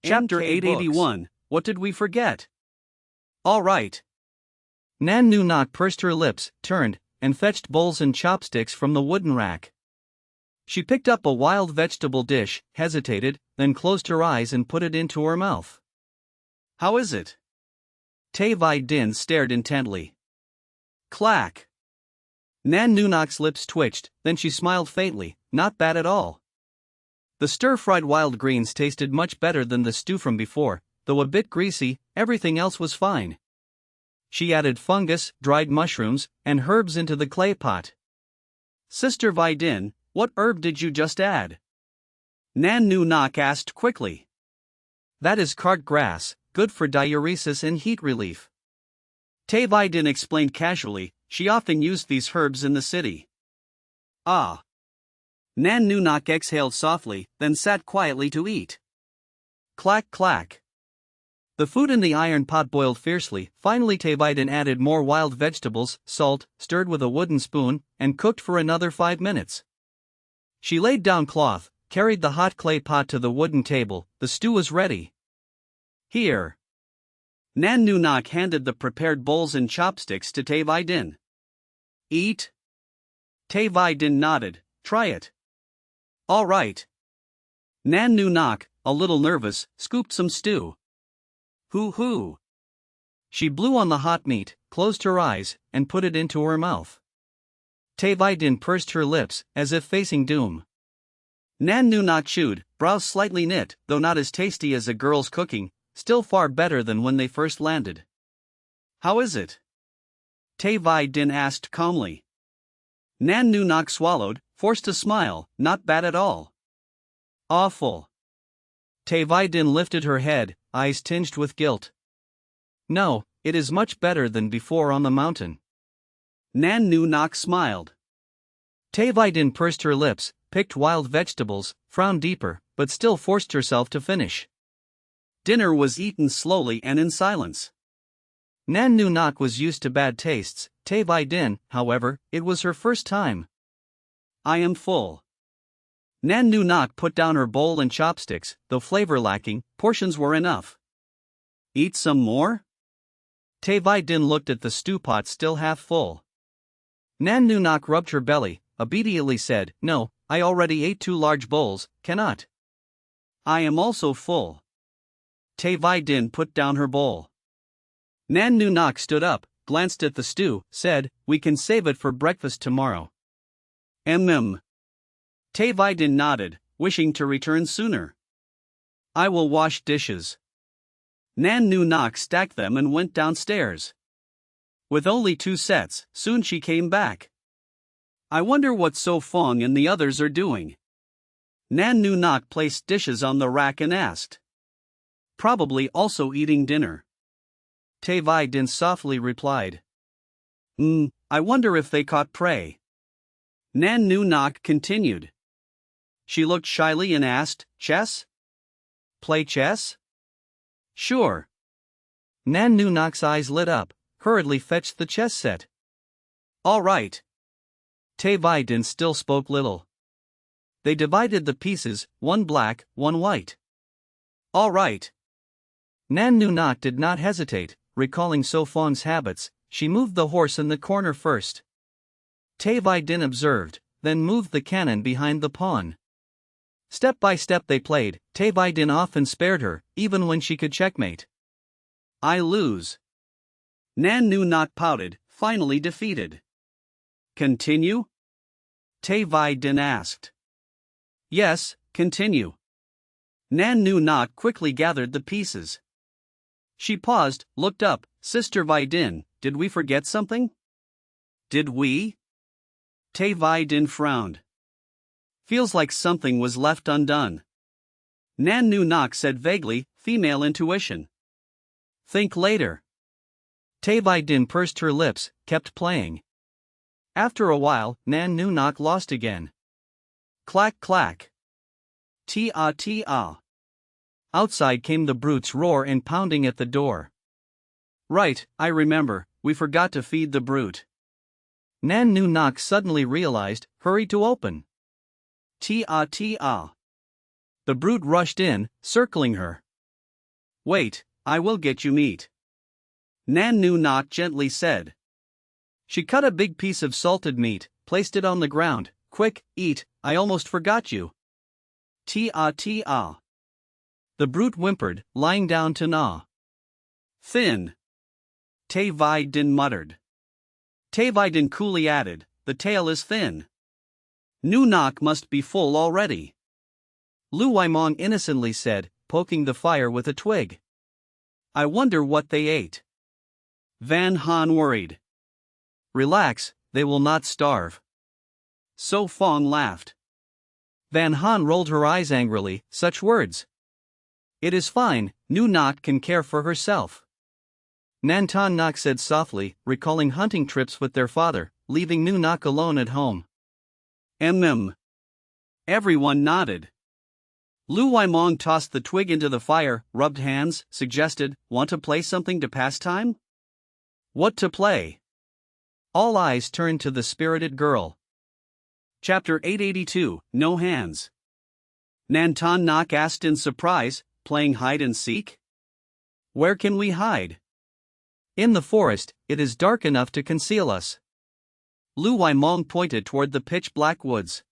Chapter NK 881, What Did We Forget? All right. Nan Noonok pursed her lips, turned, and fetched bowls and chopsticks from the wooden rack. She picked up a wild vegetable dish, hesitated, then closed her eyes and put it into her mouth. How is it? Tai Vi Din stared intently. Clack. Nan Noonok's lips twitched, then she smiled faintly. Not bad at all. The stir-fried wild greens tasted much better than the stew from before, though a bit greasy. Everything else was fine. She added fungus, dried mushrooms, and herbs into the clay pot. Sister Vi Din, what herb did you just add? Nan Noonok asked quickly. That is cart grass, good for diuresis and heat relief. Tai Vi Din explained casually. She often used these herbs in the city. Ah. Nan Noonok exhaled softly, then sat quietly to eat. Clack clack. The food in the iron pot boiled fiercely. Finally Tai Vi Din added more wild vegetables, salt, stirred with a wooden spoon, and cooked for another 5 minutes. She laid down cloth, carried the hot clay pot to the wooden table. The stew was ready. Here. Nan Noonok handed the prepared bowls and chopsticks to Tai Vi Din. Eat? Tai Vi Din nodded. Try it. All right. Nan Noonok, a little nervous, scooped some stew. Hoo-hoo. She blew on the hot meat, closed her eyes, and put it into her mouth. Tai Vi Din pursed her lips, as if facing doom. Nan Noonok chewed, brows slightly knit, though not as tasty as a girl's cooking, still far better than when they first landed. How is it? Tai Vi Din asked calmly. Nan Noonok swallowed, forced a smile. Not bad at all. Awful. Tai Vi Din lifted her head, eyes tinged with guilt. No, it is much better than before on the mountain. Nan Noonok smiled. Tai Vi Din pursed her lips, picked wild vegetables, frowned deeper, but still forced herself to finish. Dinner was eaten slowly and in silence. Nan Noonok was used to bad tastes. Tai Vi Din, however, it was her first time. I am full. Nan Noonok put down her bowl and chopsticks. Though flavor lacking, portions were enough. Eat some more? Tai Vi Din looked at the stew pot still half full. Nan Noonok rubbed her belly, obediently said, No, I already ate 2 large bowls, cannot. I am also full. Tai Vi Din put down her bowl. Nan Noonok stood up, glanced at the stew, said, We can save it for breakfast tomorrow. Tai Vi Din nodded, wishing to return sooner. I will wash dishes. Nan Noonok stacked them and went downstairs. With only 2 sets, soon she came back. I wonder what So Fong and the others are doing. Nan Noonok placed dishes on the rack and asked. Probably also eating dinner. Tai Vi Din softly replied. I wonder if they caught prey. Nan Noonok continued. She looked shyly and asked, Chess? Play chess? Sure. Nan Noonok's eyes lit up, hurriedly fetched the chess set. All right. Tai Vi Din still spoke little. They divided the pieces, 1 black, 1 white. All right. Nan Noonok did not hesitate, recalling So Fong's habits. She moved the horse in the corner first. Tai Vi Din observed, then moved the cannon behind the pawn. Step by step they played. Tai Vi Din often spared her, even when she could checkmate. I lose. Nan Noonok pouted, finally defeated. Continue? Tai Vi Din asked. Yes, continue. Nan Noonok quickly gathered the pieces. She paused, looked up. Sister Vi Din, did we forget something? Did we? Tai Vi Din frowned. Feels like something was left undone. Nan Noonok said vaguely, female intuition. Think later. Tai Vi Din pursed her lips, kept playing. After a while, Nan Noonok lost again. Clack clack. Tia tia. Outside came the brute's roar and pounding at the door. Right, I remember, we forgot to feed the brute. Nan Noonok suddenly realized, hurried to open. Tia tia. The brute rushed in, circling her. Wait, I will get you meat. Nan Nu Nok gently said. She cut a big piece of salted meat, placed it on the ground. Quick, eat, I almost forgot you. Tia tia. The brute whimpered, lying down to gnaw. Thin. Tay Vi Din muttered. Tay Vi Din coolly added, the tail is thin. Nu Nok must be full already. Lu Waimong innocently said, poking the fire with a twig. I wonder what they ate. Van Han worried. Relax, they will not starve. So Fong laughed. Van Han rolled her eyes angrily, such words. It is fine, Nu Nok can care for herself. Nantan Nok said softly, recalling hunting trips with their father, leaving Nu Nok alone at home. Everyone nodded. Lu Waimong tossed the twig into the fire, rubbed hands, suggested, want to play something to pass time? What to play? All eyes turned to the spirited girl. Chapter 882, No Hands. Nantan Nok asked in surprise, playing hide and seek? Where can we hide? In the forest, it is dark enough to conceal us. Lu Waimong pointed toward the pitch-black woods.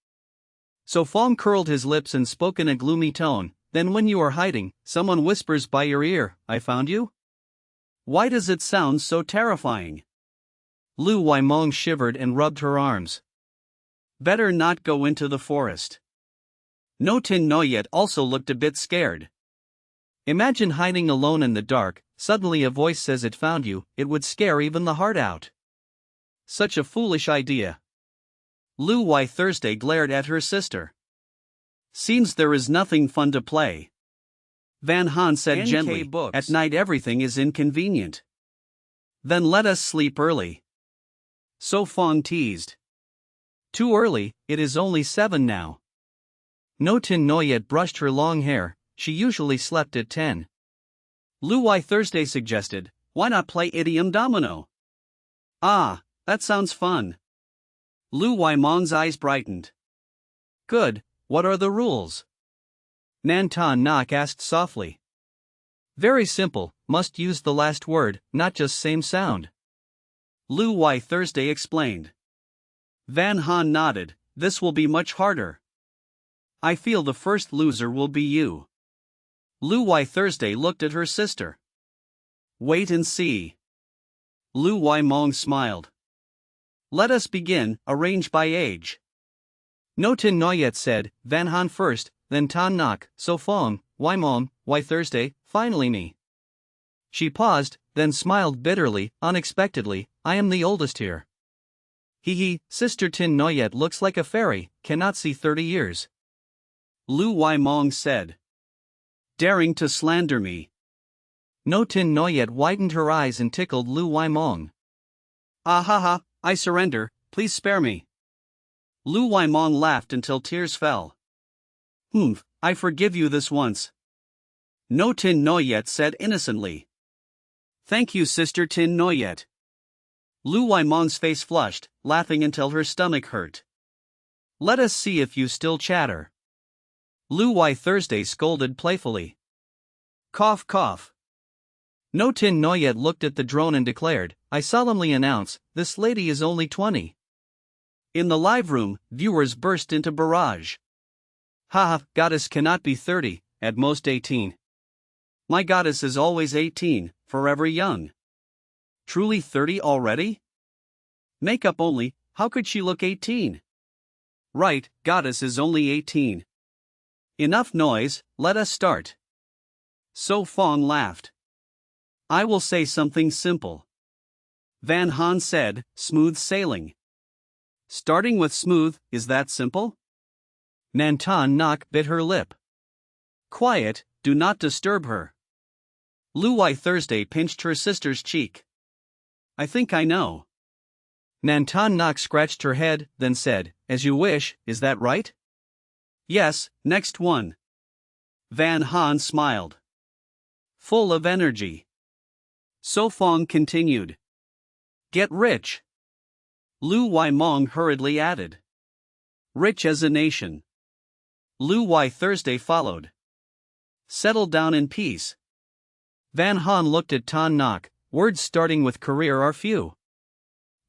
So Fong curled his lips and spoke in a gloomy tone, then when you are hiding, someone whispers by your ear, I found you? Why does it sound so terrifying? Lu Waimong shivered and rubbed her arms. Better not go into the forest. No Tin Noyet also looked a bit scared. Imagine hiding alone in the dark, suddenly a voice says it found you, it would scare even the heart out. Such a foolish idea. Lu Wai Thursday glared at her sister. Seems there is nothing fun to play. Van Han said NK gently, books. At night everything is inconvenient. Then let us sleep early. So Fong teased. Too early, it is only 7 now. No Tin Noyet brushed her long hair, she usually slept at 10. Lu Wai Thursday suggested, why not play idiom domino? Ah, that sounds fun. Lu Waimong's eyes brightened. Good, what are the rules? Nantan Nok asked softly. Very simple, must use the last word, not just same sound. Lu Wai Thursday explained. Van Han nodded, this will be much harder. I feel the first loser will be you. Lu Wai Thursday looked at her sister. Wait and see. Lu Waimong smiled. Let us begin, arrange by age. No Tin Noyet said, Van Han first, then Tan Nok, So Fong, Waimong, Wai Thursday, finally me. She paused, then smiled bitterly, unexpectedly, I am the oldest here. Hee, Sister Tin Noyet looks like a fairy, cannot see 30 years. Lu Waimong said. Daring to slander me. No Tin Noyet widened her eyes and tickled Lu Waimong. Ah ha ha, I surrender, please spare me. Lu Waimong laughed until tears fell. I forgive you this once. No Tin Noyet said innocently. Thank you, Sister Tin Noyet. Lu Waimong's face flushed, laughing until her stomach hurt. Let us see if you still chatter. Lu Wai Thursday scolded playfully. Cough cough. No Tin Noyet looked at the drone and declared, I solemnly announce, this lady is only 20. In the live room, viewers burst into barrage. Haha, goddess cannot be 30, at most 18. My goddess is always 18, forever young. Truly 30 already? Makeup only, how could she look 18? Right, goddess is only 18. Enough noise, let us start. So Fong laughed. I will say something simple. Van Han said, smooth sailing. Starting with smooth, is that simple? Nantan Nok bit her lip. Quiet, do not disturb her. Lu Wai Thursday pinched her sister's cheek. I think I know. Nantan Nok scratched her head, then said, as you wish, is that right? Yes, next one. Van Han smiled. Full of energy. So Fong continued. Get rich. Lu Waimong hurriedly added. Rich as a nation. Lu Wai Thursday followed. Settle down in peace. Van Han looked at Tan Nok. Words starting with career are few.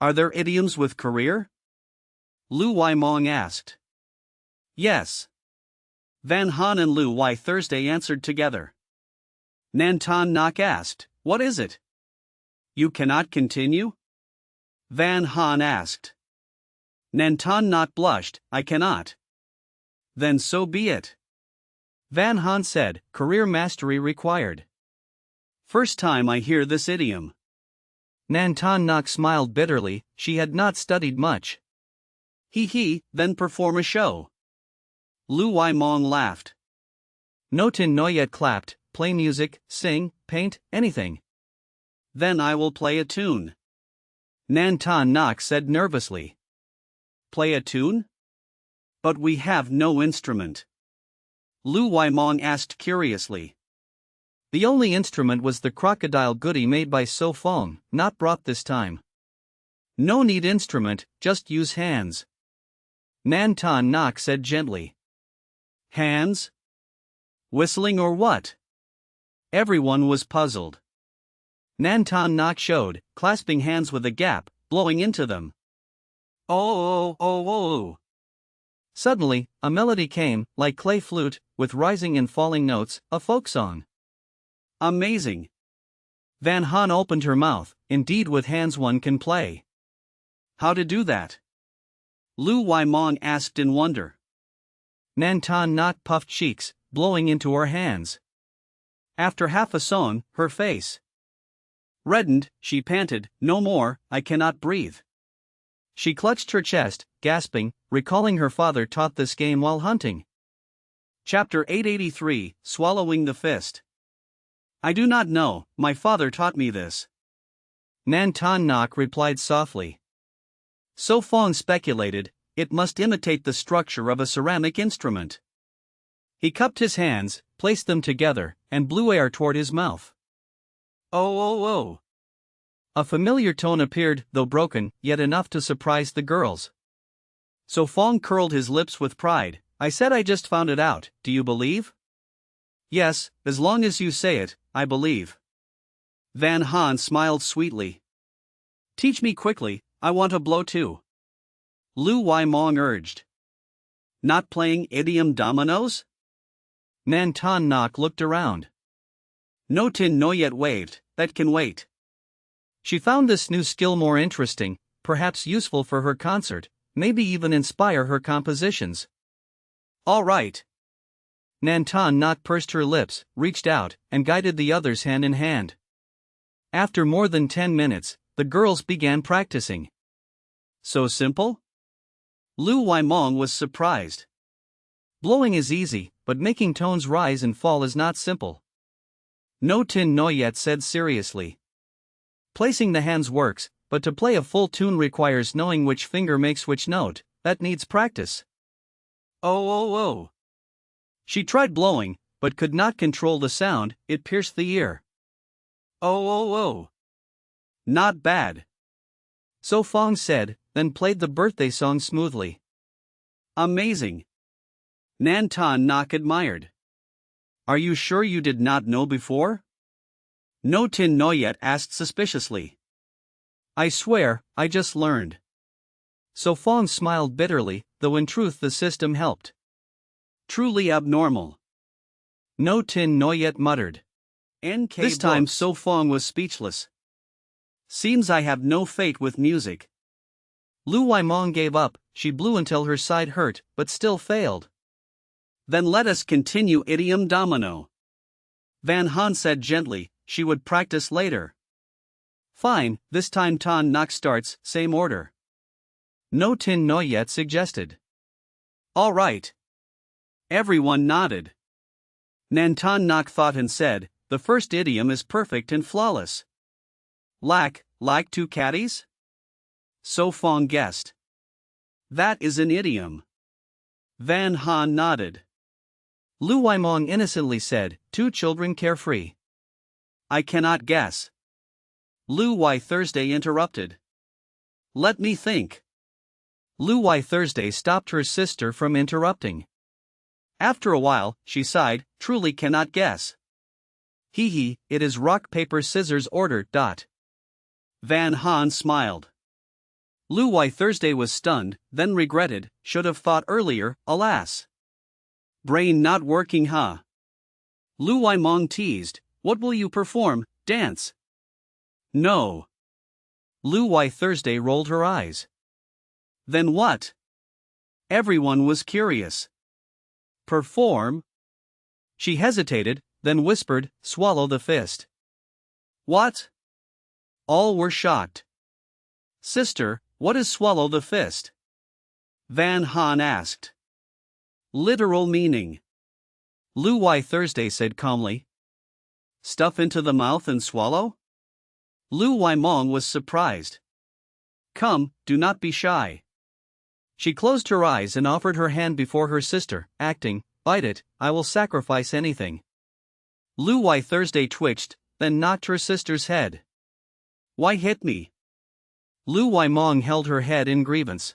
Are there idioms with career? Lu Waimong asked. Yes. Van Han and Lu Wai Thursday answered together. Nan Tan Nok asked, what is it? You cannot continue? Van Han asked. Nan Tan Nok blushed, I cannot. Then so be it. Van Han said, career mastery required. First time I hear this idiom. Nan Tan Nok smiled bitterly, she had not studied much. He, then perform a show. Lu Waimong laughed. No Tin Noyet clapped, play music, sing, paint, anything. Then I will play a tune. Nan Tan Nok said nervously. Play a tune? But we have no instrument. Lu Waimong asked curiously. The only instrument was the crocodile goody made by So Fong, not brought this time. No need instrument, just use hands. Nan Tan Nok said gently. Hands? Whistling or what? Everyone was puzzled. Nan Tan Nok showed, clasping hands with a gap, blowing into them. Oh. Suddenly, a melody came, like clay flute, with rising and falling notes, a folk song. Amazing. Van Han opened her mouth, indeed with hands one can play. How to do that? Lu Waimong asked in wonder. Nan Tan Nok puffed cheeks, blowing into her hands. After half a song, her face reddened, she panted, no more, I cannot breathe. She clutched her chest, gasping, recalling her father taught this game while hunting. Chapter 883, Swallowing the Fist. I do not know, my father taught me this. Nan Tan Nok replied softly. So Fong speculated, it must imitate the structure of a ceramic instrument. He cupped his hands, placed them together, and blew air toward his mouth. Oh. A familiar tone appeared, though broken, yet enough to surprise the girls. So Fong curled his lips with pride. I said I just found it out, do you believe? Yes, as long as you say it, I believe. Van Han smiled sweetly. Teach me quickly, I want to blow too. Lu Waimong urged. Not playing idiom dominoes? Nan Tan Nok looked around. No Tin Noyet waved, that can wait. She found this new skill more interesting, perhaps useful for her concert, maybe even inspire her compositions. All right. Nan Tan Nok pursed her lips, reached out, and guided the others hand in hand. After more than 10 minutes, the girls began practicing. So simple? Lu Waimong was surprised. Blowing is easy, but making tones rise and fall is not simple. No Tin Noyet said seriously. Placing the hands works, but to play a full tune requires knowing which finger makes which note, that needs practice. Oh. She tried blowing, but could not control the sound, it pierced the ear. Oh. Not bad. So Fong said, then played the birthday song smoothly. Amazing. Nan Tan Nok admired. Are you sure you did not know before? No Tin Noyet asked suspiciously. I swear, I just learned. So Fong smiled bitterly, though in truth the system helped. Truly abnormal. No Tin Noyet muttered. This time So Fong was speechless. Seems I have no fate with music. Lu Waimong gave up, she blew until her side hurt, but still failed. Then let us continue idiom domino. Van Han said gently, she would practice later. Fine, this time Tan Nok starts, same order. No Tin Noyet suggested. All right. Everyone nodded. Nan Tan Nok thought and said, the first idiom is perfect and flawless. Like two caddies? So Fong guessed. That is an idiom. Van Han nodded. Lu Waimong innocently said, two children carefree. I cannot guess. Lu Wai Thursday interrupted. Let me think. Lu Wai Thursday stopped her sister from interrupting. After a while, she sighed, truly cannot guess. Hee hee, it is rock paper scissors order. Van Han smiled. Lu Wai Thursday was stunned, then regretted, should have thought earlier, alas. Brain not working, huh? Lu Wai Mong teased, what will you perform, dance? No. Lu Wai Thursday rolled her eyes. Then what? Everyone was curious. Perform? She hesitated, then whispered, swallow the fist. What? All were shocked. Sister, what is swallow the fist? Van Han asked. Literal meaning. Lu Wai Thursday said calmly. Stuff into the mouth and swallow? Lu Wai Mong was surprised. Come, do not be shy. She closed her eyes and offered her hand before her sister, acting, bite it, I will sacrifice anything. Lu Wai Thursday twitched, then knocked her sister's head. Why hit me? Lu Wai Mong held her head in grievance.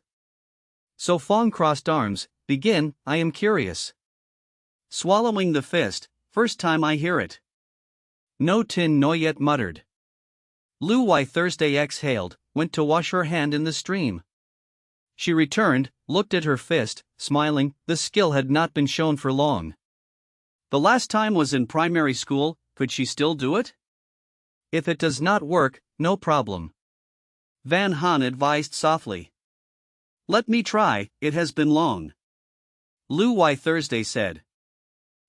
So Fong crossed arms, begin, I am curious. Swallowing the fist, first time I hear it. No Tin Noyet muttered. Lu Wai Thursday exhaled, went to wash her hand in the stream. She returned, looked at her fist, smiling, the skill had not been shown for long. The last time was in primary school, could she still do it? If it does not work, no problem. Van Han advised softly. Let me try, it has been long. Lu Wai Thursday said.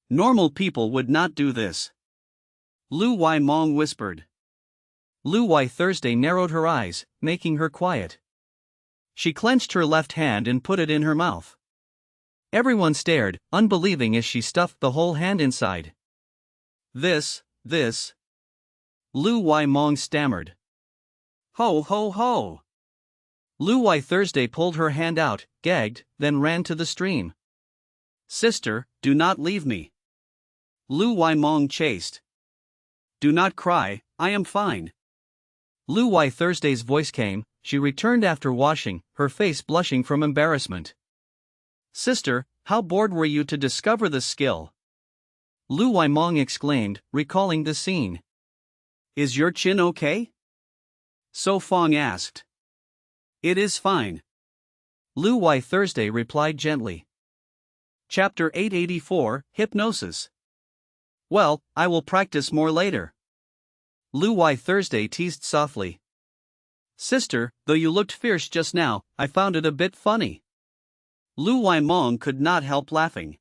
Normal people would not do this. Lu Wai Mong whispered. Lu Wai Thursday narrowed her eyes, making her quiet. She clenched her left hand and put it in her mouth. Everyone stared, unbelieving as she stuffed the whole hand inside. This. Lu Wai Mong stammered. Ho ho ho. Lu Wai Thursday pulled her hand out, gagged, then ran to the stream. Sister, do not leave me. Lu Wai Mong chased. Do not cry, I am fine. Lu Wai Thursday's voice came, she returned after washing, her face blushing from embarrassment. Sister, how bored were you to discover this skill? Lu Wai Mong exclaimed, recalling the scene. Is your chin okay? So Fong asked. It is fine. Lu Wai Thursday replied gently. Chapter 884, Hypnosis. Well, I will practice more later. Lu Wai Thursday teased softly. Sister, though you looked fierce just now, I found it a bit funny. Lu Wai Mong could not help laughing.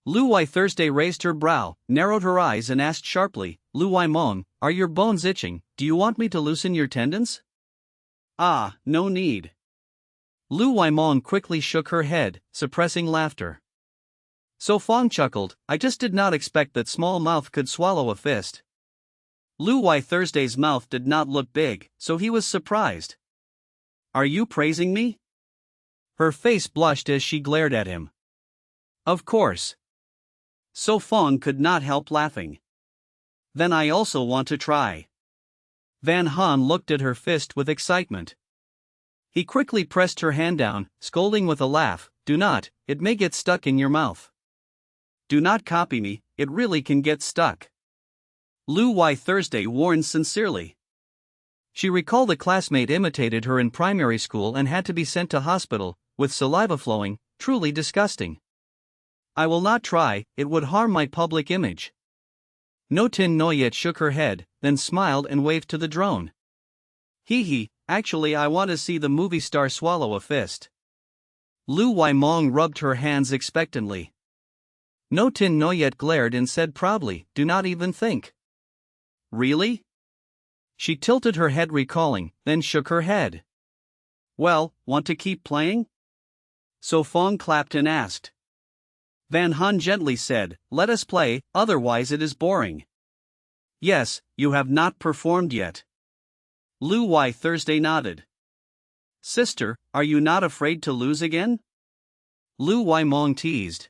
Lu Wai Thursday raised her brow, narrowed her eyes and asked sharply, Lu Wai Mong, are your bones itching, do you want me to loosen your tendons? Ah, no need. Lu Wai Mong quickly shook her head, suppressing laughter. So Fong chuckled, I just did not expect that small mouth could swallow a fist. Lu Wai Thursday's mouth did not look big, so he was surprised. Are you praising me? Her face blushed as she glared at him. Of course. So Fong could not help laughing. Then I also want to try. Van Han looked at her fist with excitement. He quickly pressed her hand down, scolding with a laugh, do not, it may get stuck in your mouth. Do not copy me, it really can get stuck. Lu Wai Thursday warned sincerely. She recalled a classmate imitated her in primary school and had to be sent to hospital, with saliva flowing, truly disgusting. I will not try, it would harm my public image. No Tin Noyet shook her head, then smiled and waved to the drone. Hee hee, actually I want to see the movie star swallow a fist. Lu Wai Mong rubbed her hands expectantly. No Tin Noyet glared and said proudly, do not even think. Really? She tilted her head recalling, then shook her head. Well, want to keep playing? So Fong clapped and asked. Van Han gently said, let us play, otherwise it is boring. Yes, you have not performed yet. Lu Wai Thursday nodded. Sister, are you not afraid to lose again? Lu Wai Mong teased.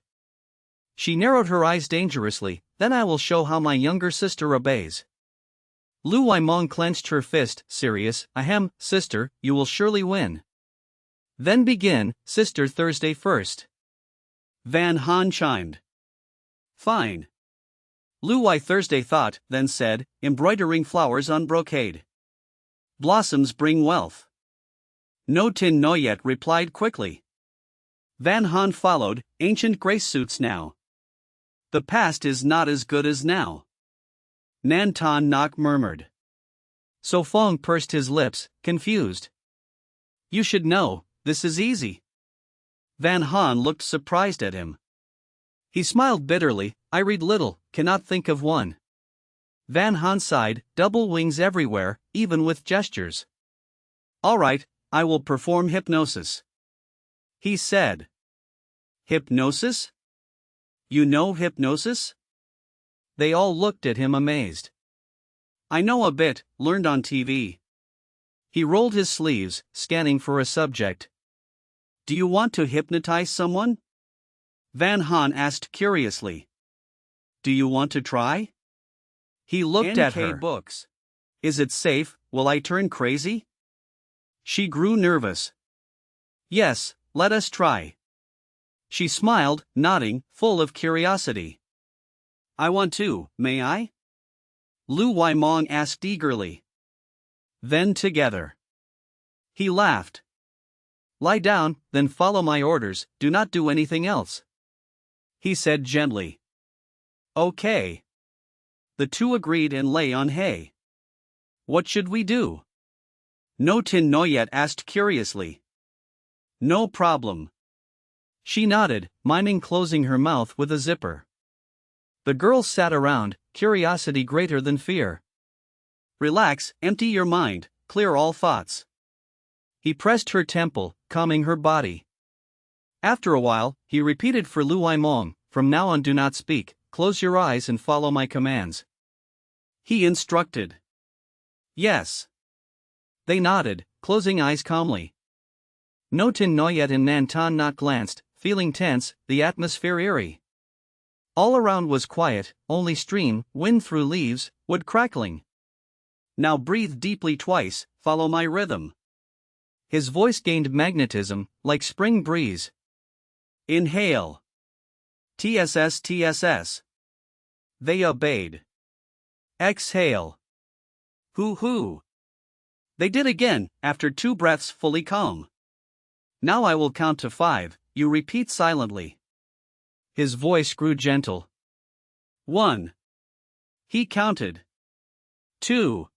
She narrowed her eyes dangerously, then I will show how my younger sister obeys. Lu Wai Mong clenched her fist, serious, ahem, sister, you will surely win. Then begin, Sister Thursday first. Van Han chimed. Fine. Lu Wai Thursday thought, then said, embroidering flowers on brocade. Blossoms bring wealth. No Tin Noyet replied quickly. Van Han followed, ancient grace suits now. The past is not as good as now. Nan Ton Nok murmured. So Fong pursed his lips, confused. You should know, this is easy. Van Han looked surprised at him. He smiled bitterly. I read little, cannot think of one. Van Han sighed, double wings everywhere, even with gestures. All right, I will perform hypnosis. He said. Hypnosis? You know hypnosis? They all looked at him amazed. I know a bit, learned on TV. He rolled his sleeves, scanning for a subject. Do you want to hypnotize someone? Van Han asked curiously. Do you want to try? He looked at her. Books. Is it safe? Will I turn crazy? She grew nervous. Yes, let us try. She smiled, nodding, full of curiosity. I want to, may I? Lu Wai Mong asked eagerly. Then together. He laughed. Lie down, then follow my orders, do not do anything else. He said gently. Okay. The two agreed and lay on hay. What should we do? No Tin Noyet asked curiously. No problem. She nodded, miming closing her mouth with a zipper. The girls sat around, curiosity greater than fear. Relax, empty your mind, clear all thoughts. He pressed her temple, calming her body. After a while, he repeated for Lu Wai Mong, from now on do not speak, close your eyes and follow my commands. He instructed. Yes. They nodded, closing eyes calmly. No Tin Noyet and Nan Ton Nok glanced, feeling tense, the atmosphere eerie. All around was quiet, only stream, wind through leaves, wood crackling. Now breathe deeply twice, follow my rhythm. His voice gained magnetism, like spring breeze. Inhale. TSS TSS. They obeyed. Exhale. Hoo hoo. They did again, after 2 breaths fully calm. Now I will count to 5, you repeat silently. His voice grew gentle. 1. He counted. 2.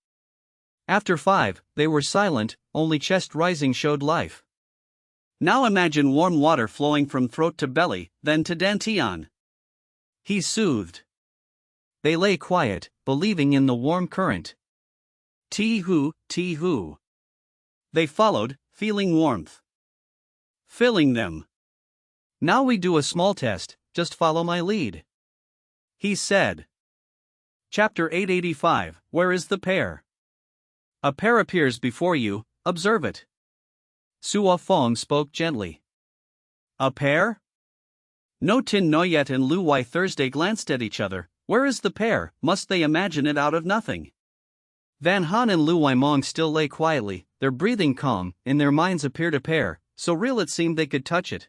After 5, they were silent, only chest rising showed life. Now imagine warm water flowing from throat to belly, then to dantian. He soothed. They lay quiet, believing in the warm current. Tee-hoo, tee-hoo. They followed, feeling warmth. Filling them. Now we do a small test, just follow my lead. He said. Chapter 885, Where is the pear? A pear appears before you, observe it. Suo Fong spoke gently. A pear? No Tin Noyet and Lu Wai Thursday glanced at each other. Where is the pear? Must they imagine it out of nothing? Van Han and Lu Wai Mong still lay quietly, their breathing calm, in their minds appeared a pear, so real it seemed they could touch it.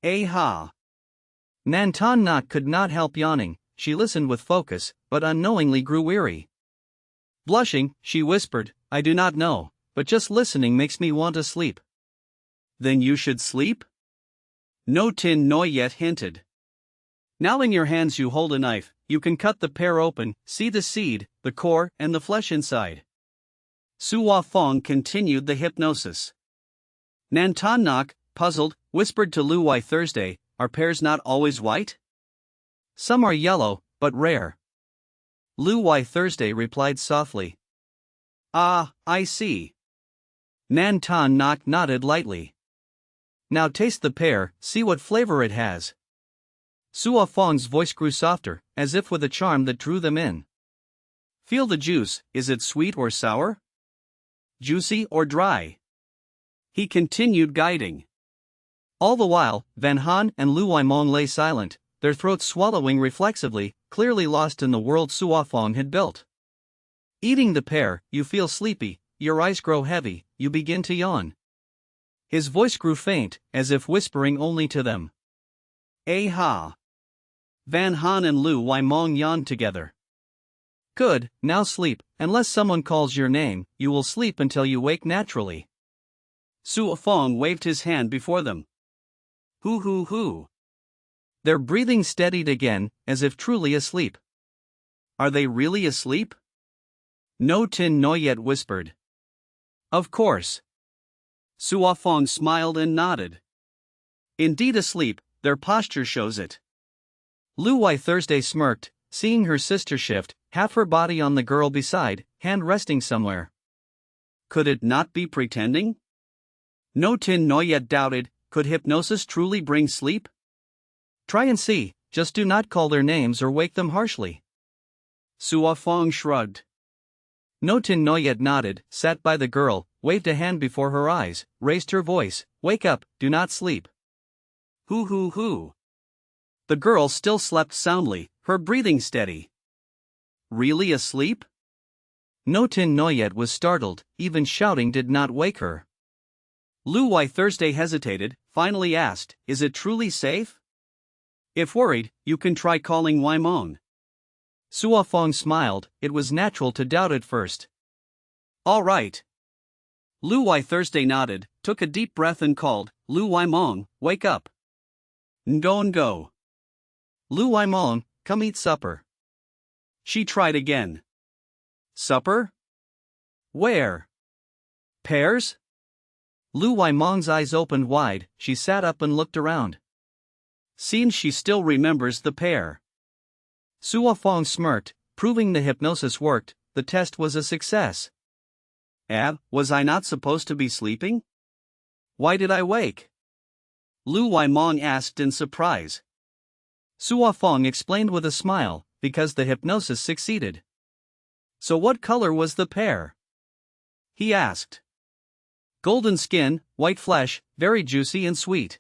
Ha! Nan Ton Nok could not help yawning, she listened with focus, but unknowingly grew weary. Blushing, she whispered, I do not know, but just listening makes me want to sleep. Then you should sleep? No Tin Noyet hinted. Now in your hands you hold a knife, you can cut the pear open, see the seed, the core, and the flesh inside. Suo Fong continued the hypnosis. Nan Ton Nok, puzzled, whispered to Lu Wai Thursday, are pears not always white? Some are yellow, but rare. Lu Wai Thursday replied softly. Ah, I see. Nan Ton Nok nodded lightly. Now taste the pear, see what flavor it has. Suo Fong's voice grew softer, as if with a charm that drew them in. Feel the juice, is it sweet or sour? Juicy or dry? He continued guiding. All the while, Van Han and Lu Wai Mong lay silent, their throats swallowing reflexively, clearly lost in the world Suo Fong had built. Eating the pear, you feel sleepy, your eyes grow heavy, you begin to yawn. His voice grew faint, as if whispering only to them. Ha! Van Han and Lu Weimong yawned together. Good, now sleep. Unless someone calls your name, you will sleep until you wake naturally. Su Fong waved his hand before them. Hoo hoo hoo. Their breathing steadied again, as if truly asleep. Are they really asleep? No Tin Noyet whispered. Of course. Su Fong smiled and nodded. Indeed asleep, their posture shows it. Lu Wai Thursday smirked, seeing her sister shift, half her body on the girl beside, hand resting somewhere. Could it not be pretending? No Tin Noyet doubted, could hypnosis truly bring sleep? Try and see, just do not call their names or wake them harshly. Su Fong shrugged. No Tin Noyet nodded, sat by the girl, waved a hand before her eyes, raised her voice, wake up, do not sleep. Hoo hoo hoo. The girl still slept soundly, her breathing steady. Really asleep? No Tin Noyet was startled, even shouting did not wake her. Lu Wai Thursday hesitated, finally asked, is it truly safe? If worried, you can try calling Weimong. Su Fong smiled, it was natural to doubt at first. All right. Lu Wai Thursday nodded, took a deep breath and called, Lu Weimong, wake up. Ngo. Lu Weimong, come eat supper. She tried again. Supper? Where? Pears? Lu Weimong's eyes opened wide, she sat up and looked around. Seems she still remembers the pear. Su Fong smirked, proving the hypnosis worked, the test was a success. Was I not supposed to be sleeping? Why did I wake? Lu Weimong asked in surprise. Su Fong explained with a smile, because the hypnosis succeeded. So what color was the pear? He asked. Golden skin, white flesh, very juicy and sweet.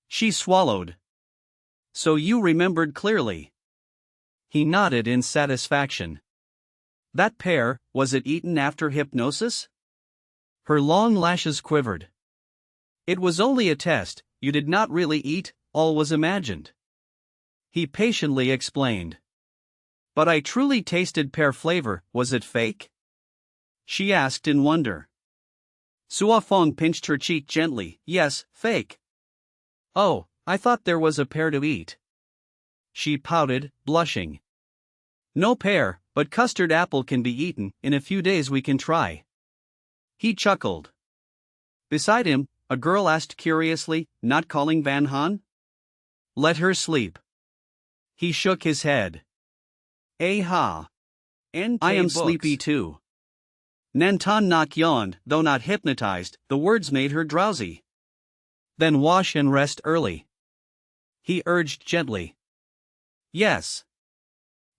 She swallowed. So you remembered clearly. He nodded in satisfaction. That pear, was it eaten after hypnosis? Her long lashes quivered. It was only a test, you did not really eat, all was imagined. He patiently explained. But I truly tasted pear flavor, was it fake? She asked in wonder. Su Fong pinched her cheek gently, yes, fake. Oh, I thought there was a pear to eat. She pouted, blushing. No pear, but custard apple can be eaten, in a few days we can try. He chuckled. Beside him, a girl asked curiously, not calling Van Han? Let her sleep. He shook his head. Ha. I am sleepy too. Nantan Nak yawned, though not hypnotized, the words made her drowsy. Then wash and rest early. He urged gently. Yes.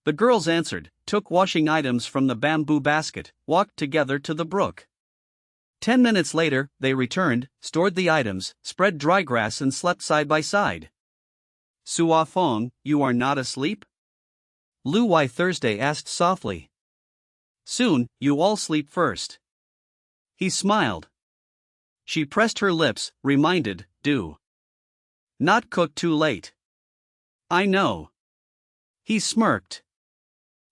The girls answered, took washing items from the bamboo basket, walked together to the brook. 10 minutes later, they returned, stored the items, spread dry grass and slept side by side. Su Fong, you are not asleep? Lu Wai Thursday asked softly. Soon, you all sleep first. He smiled. She pressed her lips, reminded, do not cook too late. I know. He smirked.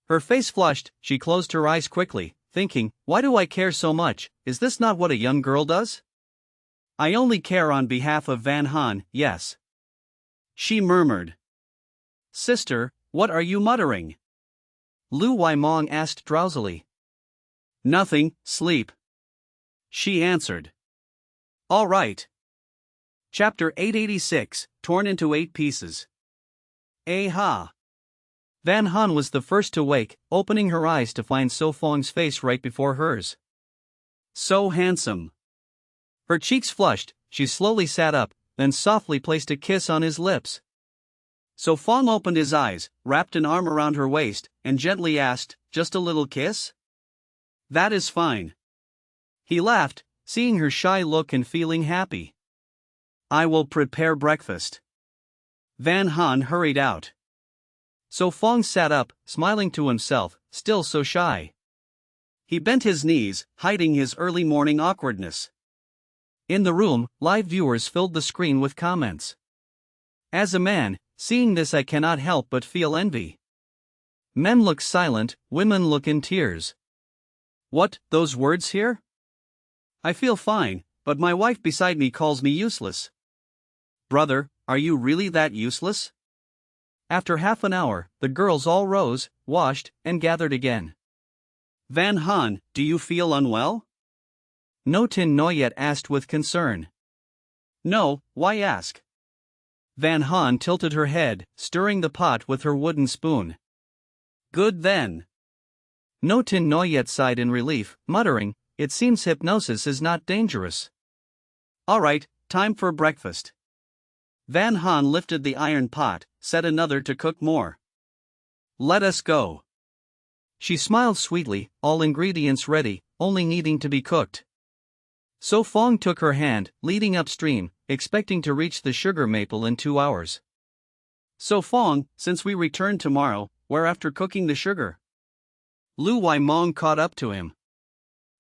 Her face flushed, she closed her eyes quickly, thinking, why do I care so much, is this not what a young girl does? I only care on behalf of Van Han, yes. She murmured. Sister, what are you muttering? Lu Weimong asked drowsily. Nothing, sleep. She answered. All right. Chapter 886, torn into 8 pieces. Ha. Van Han was the first to wake, opening her eyes to find So Fong's face right before hers. So handsome. Her cheeks flushed, she slowly sat up, then softly placed a kiss on his lips. So Fong opened his eyes, wrapped an arm around her waist, and gently asked, just a little kiss? That is fine. He laughed, seeing her shy look and feeling happy. I will prepare breakfast. Van Han hurried out. So Fong sat up, smiling to himself, still so shy. He bent his knees, hiding his early morning awkwardness. In the room, live viewers filled the screen with comments. As a man, Seeing this, I cannot help but feel envy. Men look silent, women look in tears. What, those words here? I feel fine, but my wife beside me calls me useless. Brother, are you really that useless? After half an hour, the girls all rose, washed, and gathered again. Van Han, do you feel unwell? No Tin Noyet asked with concern. No, why ask? Van Han tilted her head, stirring the pot with her wooden spoon. Good then. No Tin Noyet sighed in relief, muttering, "It seems hypnosis is not dangerous." All right, time for breakfast. Van Han lifted the iron pot, set another to cook more. Let us go. She smiled sweetly, all ingredients ready, only needing to be cooked. So Fong took her hand, leading upstream, expecting to reach the sugar maple in 2 hours. So Fong, since we return tomorrow, where after cooking the sugar? Lu Waimong caught up to him.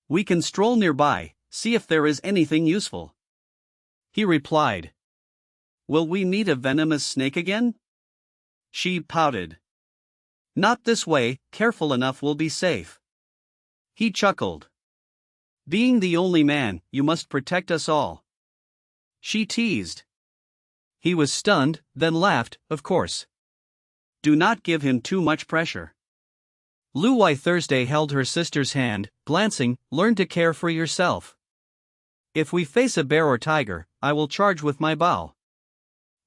We can stroll nearby, see if there is anything useful. He replied. Will we meet a venomous snake again? She pouted. Not this way, careful enough will be safe. He chuckled. Being the only man, you must protect us all. She teased. He was stunned, then laughed, of course. Do not give him too much pressure. Lu Wai Thursday held her sister's hand, glancing, learn to care for yourself. If we face a bear or tiger, I will charge with my bow.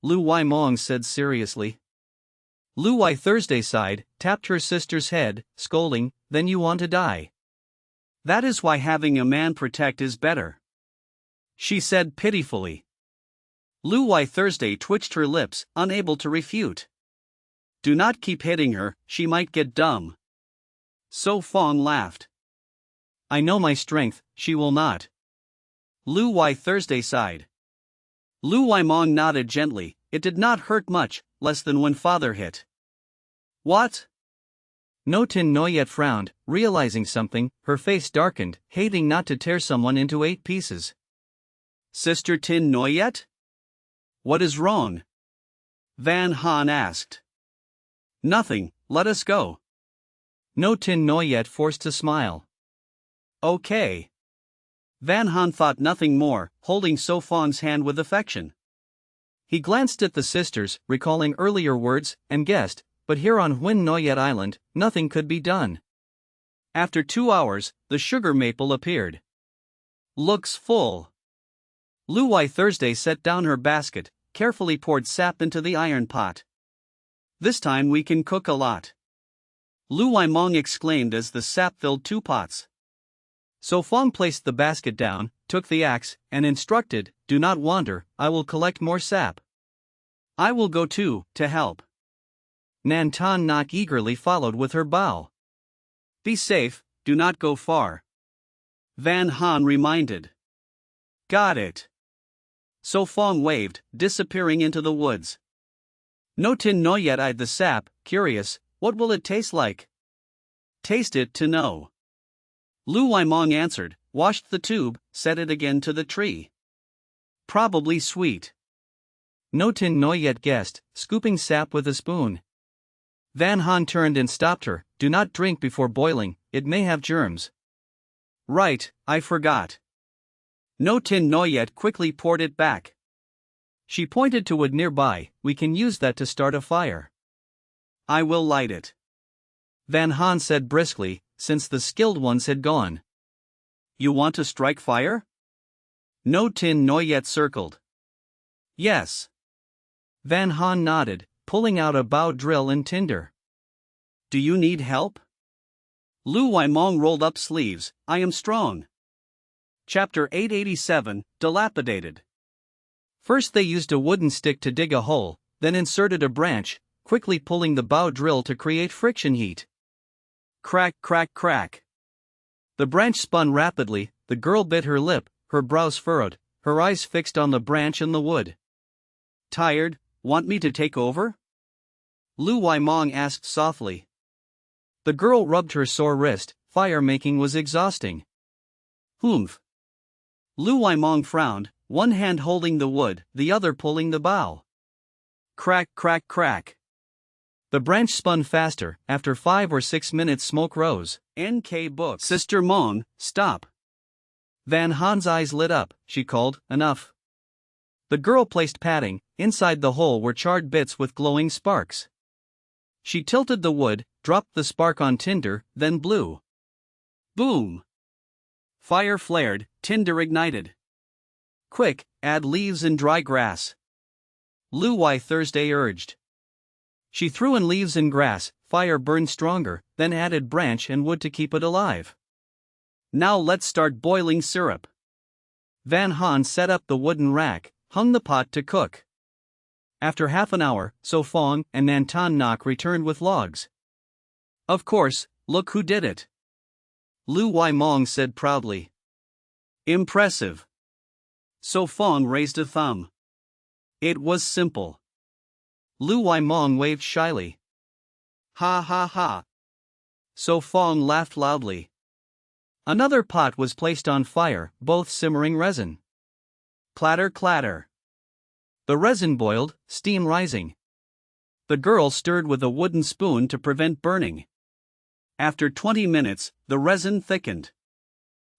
Lu Wai Mong said seriously. Lu Wai Thursday sighed, tapped her sister's head, scolding, then you want to die. That is why having a man protect is better. She said pitifully. Lu Wai Thursday twitched her lips, unable to refute. Do not keep hitting her, she might get dumb. So Fong laughed. I know my strength, she will not. Lu Wai Thursday sighed. Lu Wai Mong nodded gently, it did not hurt much, less than when father hit. What? No Tin Noyet frowned, realizing something, her face darkened, hating not to tear someone into 8 pieces. Sister Tin Noyet? What is wrong? Van Han asked. Nothing, let us go. No Tin Noyet forced a smile. Okay. Van Han thought nothing more, holding So Fong's hand with affection. He glanced at the sisters, recalling earlier words, and guessed, but here on Huin Noyet Island, nothing could be done. After 2 hours, the sugar maple appeared. Looks full. Lu Wai Thursday set down her basket, carefully poured sap into the iron pot. This time we can cook a lot. Lu Wai Mong exclaimed as the sap filled 2 pots. So Fong placed the basket down, took the axe, and instructed, do not wander, I will collect more sap. I will go too, to help. Nan Tan Nok eagerly followed with her bow. Be safe, do not go far. Van Han reminded. Got it. So Fong waved, disappearing into the woods. No Tin Noyet eyed the sap, curious, what will it taste like? Taste it to know. Lu Wai Mong answered, washed the tube, set it again to the tree. Probably sweet. No Tin Noyet guessed, scooping sap with a spoon. Van Han turned and stopped her, do not drink before boiling, it may have germs. Right, I forgot. No Tin Noyet quickly poured it back. She pointed to wood nearby, we can use that to start a fire. I will light it. Van Han said briskly, since the skilled ones had gone. You want to strike fire? No Tin Noyet circled. Yes. Van Han nodded, pulling out a bow drill and tinder. Do you need help? Lu Wai Mong rolled up sleeves, I am strong. Chapter 887, Dilapidated. First they used a wooden stick to dig a hole, then inserted a branch, quickly pulling the bow drill to create friction heat. Crack, crack, crack. The branch spun rapidly, the girl bit her lip, her brows furrowed, her eyes fixed on the branch and the wood. Tired, want me to take over? Lu Wai Mong asked softly. The girl rubbed her sore wrist, fire making was exhausting. Humph. Lu Wai Mong frowned, one hand holding the wood, the other pulling the bow. crack, crack, crack. The branch spun faster. After 5 or 6 minutes, smoke rose. NK Books. Sister Mon, stop. Van Haan's eyes lit up. She called, enough. The girl placed padding. Inside the hole were charred bits with glowing sparks. She tilted the wood, dropped the spark on tinder, then blew. Boom! Fire flared, tinder ignited. Quick, add leaves and dry grass. Lu Wai Thursday urged. She threw in leaves and grass. Fire burned stronger, then added branch and wood to keep it alive. Now let's start boiling syrup. Van Haan set up the wooden rack, hung the pot to cook. After half an hour, So Fong and Nan Tan Nok returned with logs. Of course, look who did it. Lu Wai Mong said proudly. Impressive. So Fong raised a thumb. It was simple. Lu Wai Mong waved shyly. Ha ha ha. So Fong laughed loudly. Another pot was placed on fire, both simmering resin. Clatter, clatter. The resin boiled, steam rising. The girl stirred with a wooden spoon to prevent burning. After 20 minutes, the resin thickened.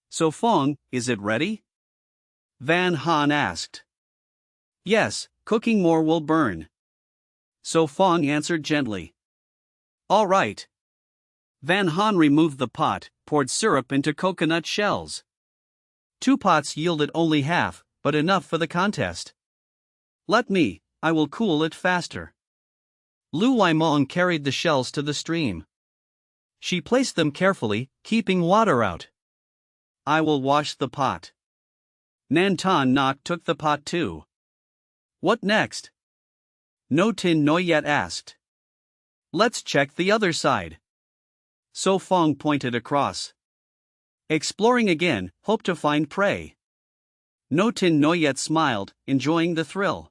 So Fong, is it ready? Van Haan asked. Yes, cooking more will burn. So Fong answered gently. All right. Van Haan removed the pot, poured syrup into coconut shells. 2 pots yielded only half, but enough for the contest. Let me, I will cool it faster. Lu Wai Mong carried the shells to the stream. She placed them carefully, keeping water out. I will wash the pot. Nan Tan Nok took the pot too. What next? No Tin Noyet asked. Let's check the other side. So Fong pointed across. Exploring again, hope to find prey. No Tin Noyet smiled, enjoying the thrill.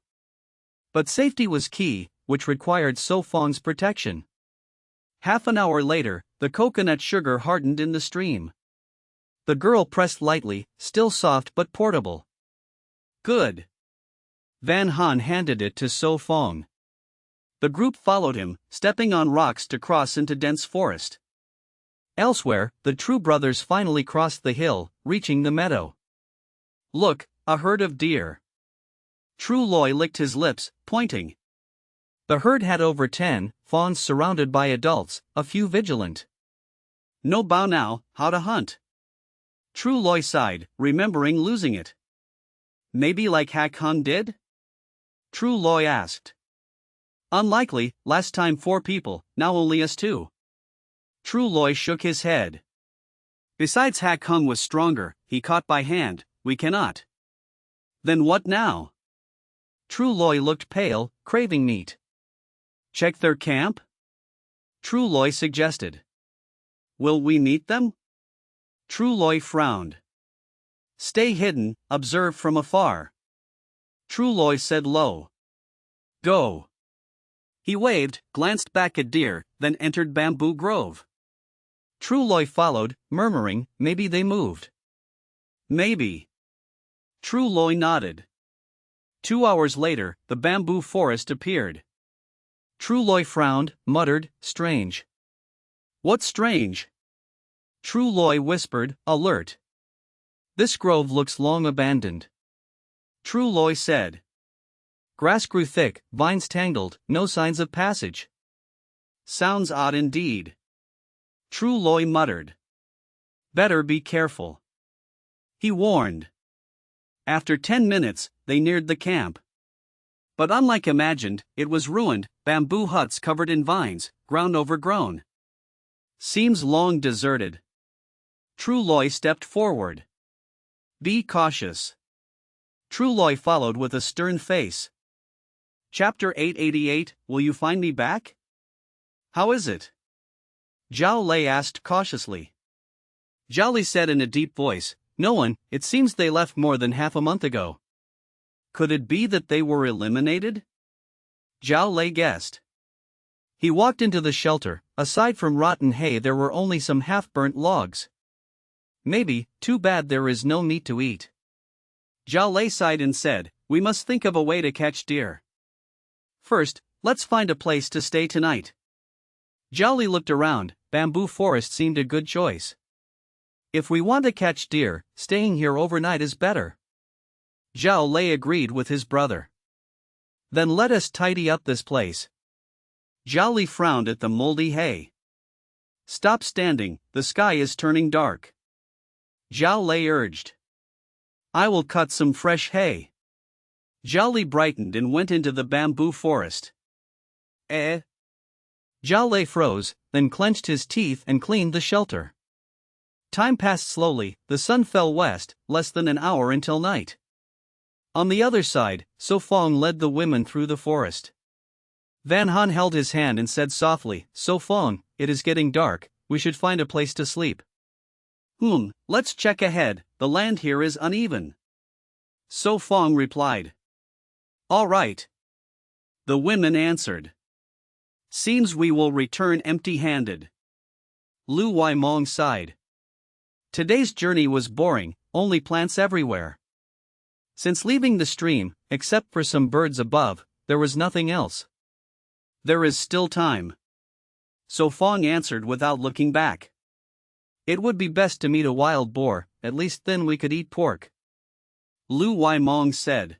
But safety was key, which required So Fong's protection. Half an hour later, the coconut sugar hardened in the stream. The girl pressed lightly, still soft but portable. Good. Van Haan handed it to So Fong. The group followed him, stepping on rocks to cross into dense forest. Elsewhere, the True brothers finally crossed the hill, reaching the meadow. Look, a herd of deer. True Loi licked his lips, pointing. The herd had over 10 fawns surrounded by adults, a few vigilant. No bow now, how to hunt? True Loi sighed, remembering losing it. Maybe like Hak Hun did? True Loi asked. Unlikely, last time 4 people, now only us 2. True Loi shook his head. Besides Hak Hun was stronger, he caught by hand, we cannot. Then what now? True Loi looked pale, craving meat. Check their camp? True Loi suggested. Will we meet them? True Loi frowned. Stay hidden, observe from afar. True Loi said low. Go. He waved, glanced back at deer, then entered bamboo grove. True Loi followed, murmuring, maybe they moved. Maybe. True Loi nodded. 2 hours later, the bamboo forest appeared. True Loi frowned, muttered, strange. What's strange? True Loi whispered, alert. This grove looks long abandoned. True Loi said. Grass grew thick, vines tangled, no signs of passage. Sounds odd indeed. True Loi muttered. Better be careful. He warned. After 10 minutes, they neared the camp. But unlike imagined, it was ruined, bamboo huts covered in vines, ground overgrown. Seems long deserted. True Loi stepped forward. Be cautious. True Loi followed with a stern face. Chapter 888, Will you find me back? How is it? Zhao Lei asked cautiously. Zhao Li said in a deep voice, No one, it seems they left more than half a month ago. Could it be that they were eliminated? Zhao Lei guessed. He walked into the shelter. Aside from rotten hay there were only some half-burnt logs. Maybe, too bad there is no meat to eat. Zhao Lei sighed and said, We must think of a way to catch deer. First, let's find a place to stay tonight. Jolly looked around. Bamboo forest seemed a good choice. If we want to catch deer, staying here overnight is better. Zhao Lei agreed with his brother. Then let us tidy up this place. Zhao Li frowned at the moldy hay. Stop standing, the sky is turning dark. Zhao Lei urged. I will cut some fresh hay. Zhao Li brightened and went into the bamboo forest. Eh? Zhao Lei froze, then clenched his teeth and cleaned the shelter. Time passed slowly, the sun fell west, less than an hour until night. On the other side, So Fong led the women through the forest. Van Han held his hand and said softly, So Fong, it is getting dark, we should find a place to sleep. Let's check ahead, the land here is uneven. So Fong replied. All right. The women answered. Seems we will return empty-handed. Lu Waimong sighed. Today's journey was boring, only plants everywhere. Since leaving the stream, except for some birds above, there was nothing else. There is still time. So Fong answered without looking back. It would be best to meet a wild boar, at least then we could eat pork. Lu Waimong said.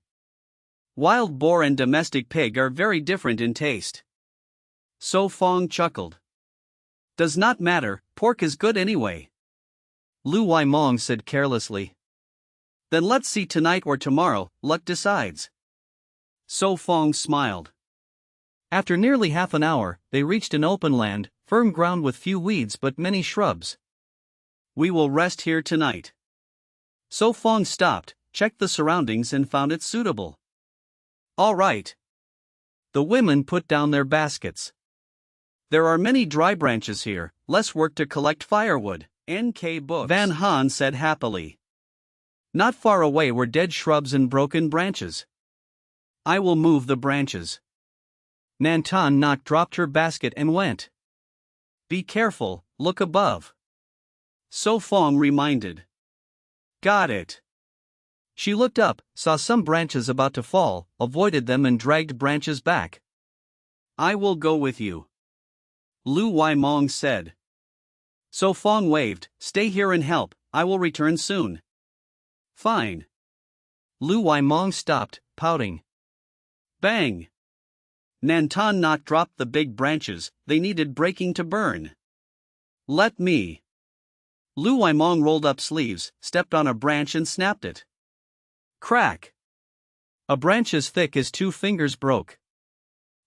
Wild boar and domestic pig are very different in taste. So Fong chuckled. Does not matter, pork is good anyway. Lu Waimong said carelessly. Then let's see tonight or tomorrow, luck decides. So Fong smiled. After nearly half an hour, they reached an open land, firm ground with few weeds but many shrubs. We will rest here tonight. So Fong stopped, checked the surroundings and found it suitable. All right. The women put down their baskets. There are many dry branches here, less work to collect firewood. N.K. Books. Van Han said happily. Not far away were dead shrubs and broken branches. I will move the branches. Nantan Nok dropped her basket and went. Be careful, look above. So Fong reminded. Got it. She looked up, saw some branches about to fall, avoided them and dragged branches back. I will go with you. Lu Waimong said. So Fong waved, stay here and help, I will return soon. Fine. Lu Waimong stopped, pouting. Bang! Nantan Nok dropped the big branches, they needed breaking to burn. Let me. Lu Waimong rolled up sleeves, stepped on a branch and snapped it. Crack! A branch as thick as 2 fingers broke.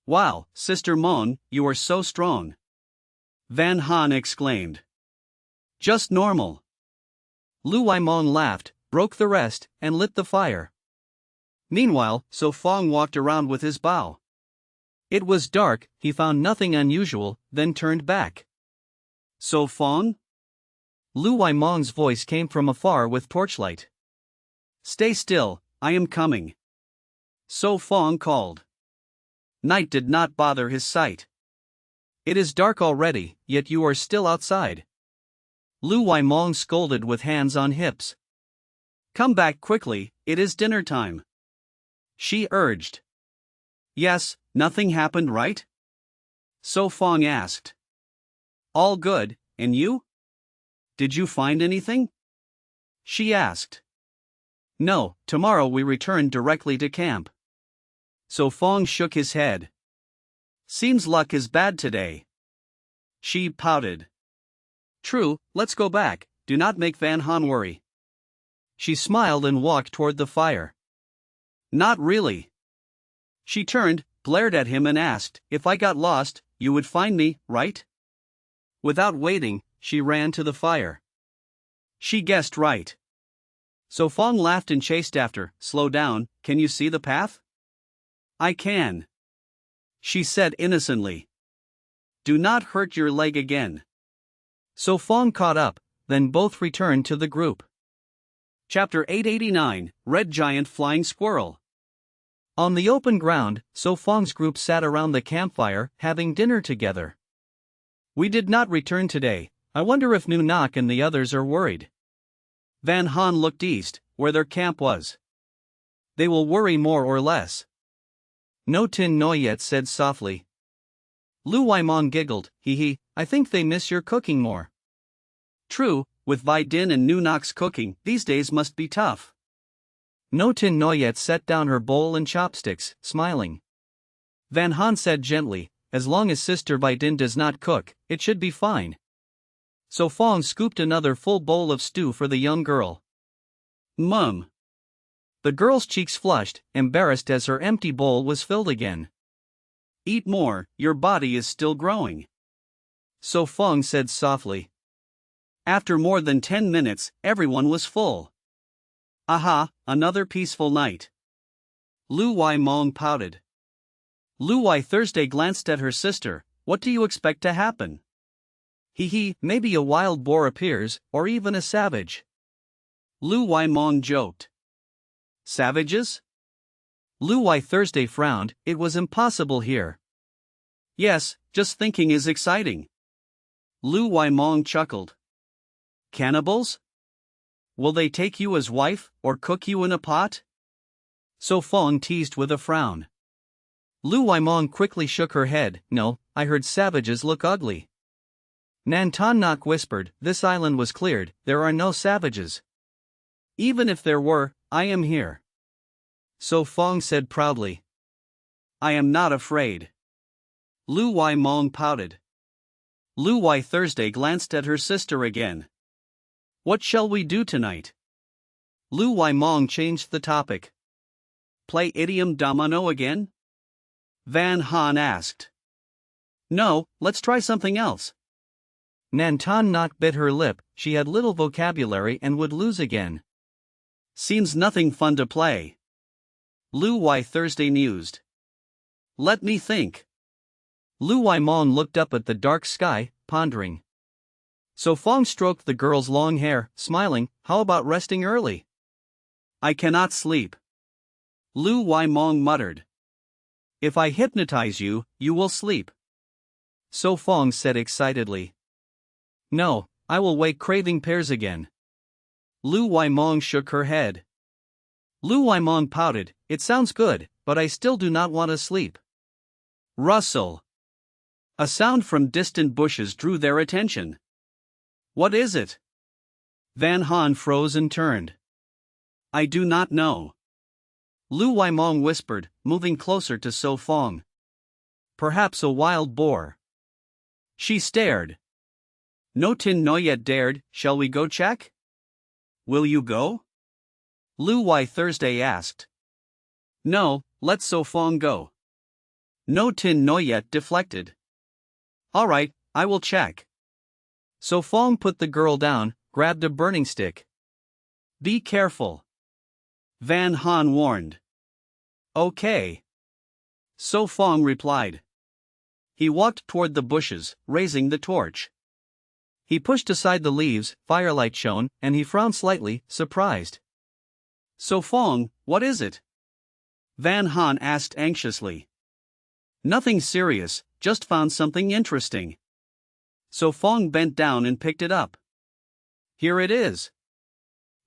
Wow, Sister Mon, you are so strong. Van Han exclaimed. Just normal. Lu Waimong laughed, broke the rest, and lit the fire. Meanwhile, So Fong walked around with his bow. It was dark, he found nothing unusual, then turned back. So Fong? Lu Waimong's voice came from afar with torchlight. Stay still, I am coming. So Fong called. Night did not bother his sight. It is dark already, yet you are still outside. Lu Waimong scolded with hands on hips. Come back quickly, it is dinner time. She urged. Yes, nothing happened, right? So Fong asked. All good, and you? Did you find anything? She asked. No, tomorrow we return directly to camp. So Fong shook his head. Seems luck is bad today. She pouted. True, let's go back, do not make Van Han worry. She smiled and walked toward the fire. Not really. She turned, glared at him and asked, if I got lost, you would find me, right? Without waiting, she ran to the fire. She guessed right. So Fong laughed and chased after. Slow down, can you see the path? I can. She said innocently. Do not hurt your leg again. So Fong caught up, then both returned to the group. Chapter 889, Red Giant Flying Squirrel. On the open ground, So Fong's group sat around the campfire, having dinner together. We did not return today, I wonder if Nu Nok and the others are worried. Van Han looked east, where their camp was. They will worry more or less. No tin no yet said softly. Lu Waimong giggled, hee hee, I think they miss your cooking more. True, with Vi Din and Nunok's cooking, these days must be tough. No tin no yet set down her bowl and chopsticks, smiling. Van Han said gently, as long as Sister Vi Din does not cook, it should be fine. So Fong scooped another full bowl of stew for the young girl. Mum. The girl's cheeks flushed, embarrassed as her empty bowl was filled again. Eat more, your body is still growing. So Fong said softly. After more than 10 minutes, everyone was full. Aha, another peaceful night. Lu Wai Mong pouted. Lu Wai Thursday glanced at her sister. What do you expect to happen? Hee hee, maybe a wild boar appears, or even a savage. Lu Wai Mong joked. Savages? Lu Wai Thursday frowned, it was impossible here. Yes, just thinking is exciting. Lu Wai Mong chuckled. Cannibals? Will they take you as wife, or cook you in a pot? So Fong teased with a frown. Lu Wai Mong quickly shook her head. No, I heard savages look ugly. Nan Ton Nok whispered, this island was cleared, there are no savages. Even if there were, I am here. So Fong said proudly. I am not afraid. Lu Wai Mong pouted. Lu Wai Thursday glanced at her sister again. What shall we do tonight? Lu Wai Mong changed the topic. Play idiom domino again? Van Han asked. No, let's try something else. Nan Ton Nok bit her lip, she had little vocabulary and would lose again. Seems nothing fun to play. Lu Wai Thursday mused. Let me think. Lu Wai Mong looked up at the dark sky, pondering. So Fong stroked the girl's long hair, smiling, how about resting early? I cannot sleep. Lu Wai Mong muttered. If I hypnotize you, you will sleep. So Fong said excitedly. No, I will wake craving pears again. Lu Wai Mong shook her head. Lu Wai Mong pouted, it sounds good, but I still do not want to sleep. Rustle. A sound from distant bushes drew their attention. What is it? Van Han froze and turned. I do not know. Lu Wai Mong whispered, moving closer to So Fong. Perhaps a wild boar. She stared. No Tin Noyet dared, shall we go check? Will you go? Lu Wai Thursday asked. No, let So Fong go. No Tin Noyet deflected. All right, I will check. So Fong put the girl down, grabbed a burning stick. Be careful. Van Han warned. Okay. So Fong replied. He walked toward the bushes, raising the torch. He pushed aside the leaves, firelight shone, and he frowned slightly, surprised. So Fong, what is it? Van Han asked anxiously. Nothing serious, just found something interesting. So Fong bent down and picked it up. Here it is.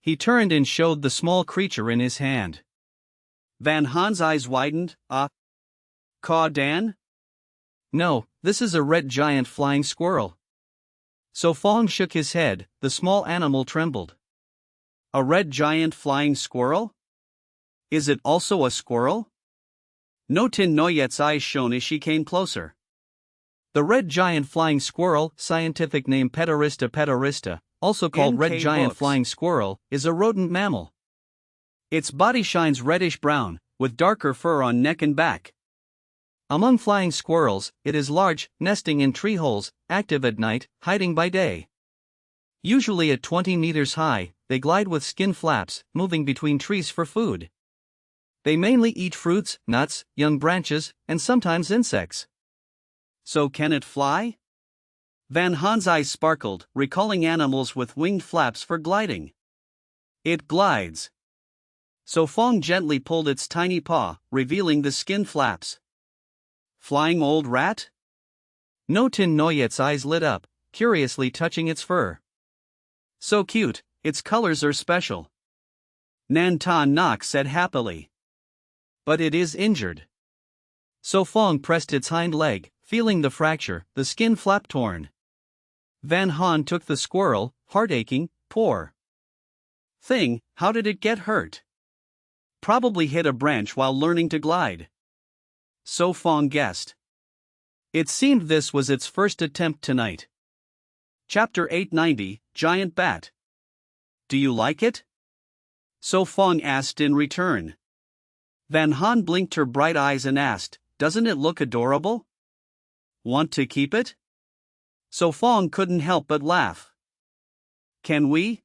He turned and showed the small creature in his hand. Van Han's eyes widened. Caw Dan? No, this is a red giant flying squirrel. So Fong shook his head, the small animal trembled. A red giant flying squirrel? Is it also a squirrel? No Tin Noyet's eyes shone as she came closer. The red giant flying squirrel, scientific name Pedorista pedorista, also called NK red giant books. flying squirrel, is a rodent mammal. Its body shines reddish-brown, with darker fur on neck and back. Among flying squirrels, it is large, nesting in tree holes, active at night, hiding by day. Usually at 20 meters high, they glide with skin flaps, moving between trees for food. They mainly eat fruits, nuts, young branches, and sometimes insects. So can it fly? Van Han's eyes sparkled, recalling animals with winged flaps for gliding. It glides. So Fong gently pulled its tiny paw, revealing the skin flaps. Flying old rat? No Tin Noyet's eyes lit up, curiously touching its fur. So cute, its colors are special. Nan Ton Nok said happily. But it is injured. So Fong pressed its hind leg, feeling the fracture, the skin flap torn. Van Han took the squirrel, heart-aching, poor thing, how did it get hurt? Probably hit a branch while learning to glide. So Fong guessed. It seemed this was its first attempt tonight. Chapter 890, Giant Bat. Do you like it? So Fong asked in return. Van Han blinked her bright eyes and asked, doesn't it look adorable? Want to keep it? So Fong couldn't help but laugh. Can we?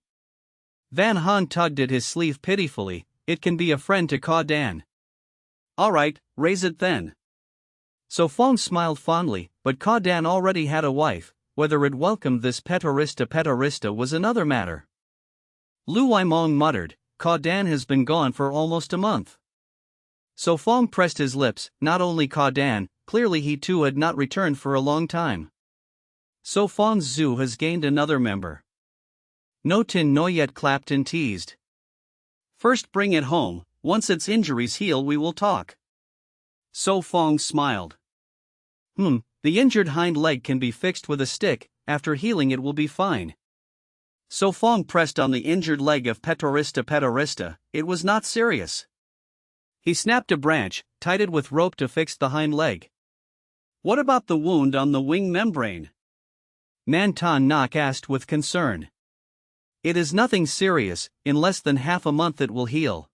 Van Han tugged at his sleeve pitifully. It can be a friend to Ka Dan. Alright, raise it then. So Fong smiled fondly, but Ka Dan already had a wife. Whether it welcomed this petorista was another matter. Lu Waimong muttered, Ka Dan has been gone for almost a month. So Fong pressed his lips, not only Ka Dan, clearly he too had not returned for a long time. So Fong's zoo has gained another member. No Tin Noyet clapped and teased. First bring it home, once its injuries heal we will talk. So Fong smiled. The injured hind leg can be fixed with a stick, after healing it will be fine. So Fong pressed on the injured leg of petorista, it was not serious. He snapped a branch, tied it with rope to fix the hind leg. What about the wound on the wing membrane? Nan Tan Nok asked with concern. It is nothing serious, in less than half a month it will heal.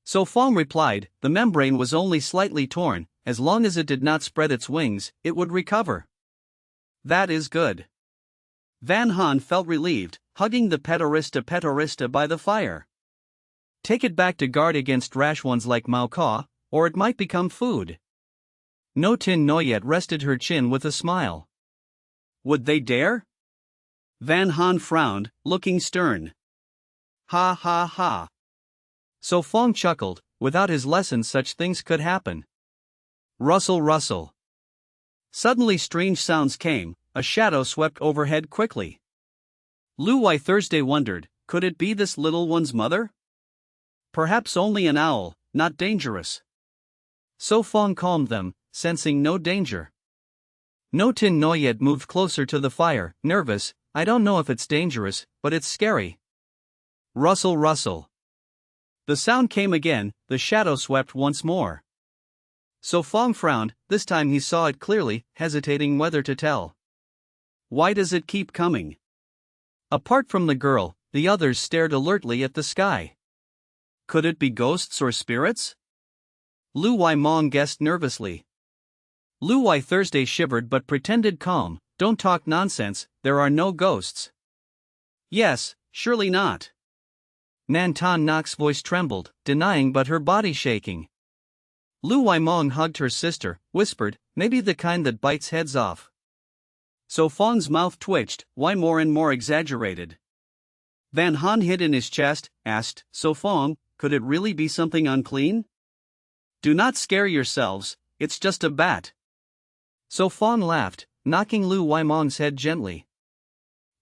So Fong replied, the membrane was only slightly torn, as long as it did not spread its wings, it would recover. That is good. Van Han felt relieved, hugging the petorista by the fire. Take it back to guard against rash ones like Mao Ka, or it might become food. No Tin Noyet rested her chin with a smile. Would they dare? Van Han frowned, looking stern. Ha ha ha. So Fong chuckled, without his lesson such things could happen. Rustle rustle. Suddenly strange sounds came, a shadow swept overhead quickly. Lu Wai Thursday wondered, could it be this little one's mother? Perhaps only an owl, not dangerous. So Fong calmed them, sensing no danger. No Tin Noyet moved closer to the fire, nervous. I don't know if it's dangerous, but it's scary. Rustle rustle. The sound came again, the shadow swept once more. So Fong frowned, this time he saw it clearly, hesitating whether to tell. Why does it keep coming? Apart from the girl, the others stared alertly at the sky. Could it be ghosts or spirits? Lu Waimong guessed nervously. Lu Wai Thursday shivered but pretended calm. Don't talk nonsense, there are no ghosts. Yes, surely not. Nan Tan Nok's voice trembled, denying but her body shaking. Lu Waimong hugged her sister, whispered, maybe the kind that bites heads off. So Fong's mouth twitched, why more and more exaggerated? Van Han hid in his chest, asked, so Fong, could it really be something unclean? Do not scare yourselves, it's just a bat. So Fong laughed, knocking Lu Waimong's head gently.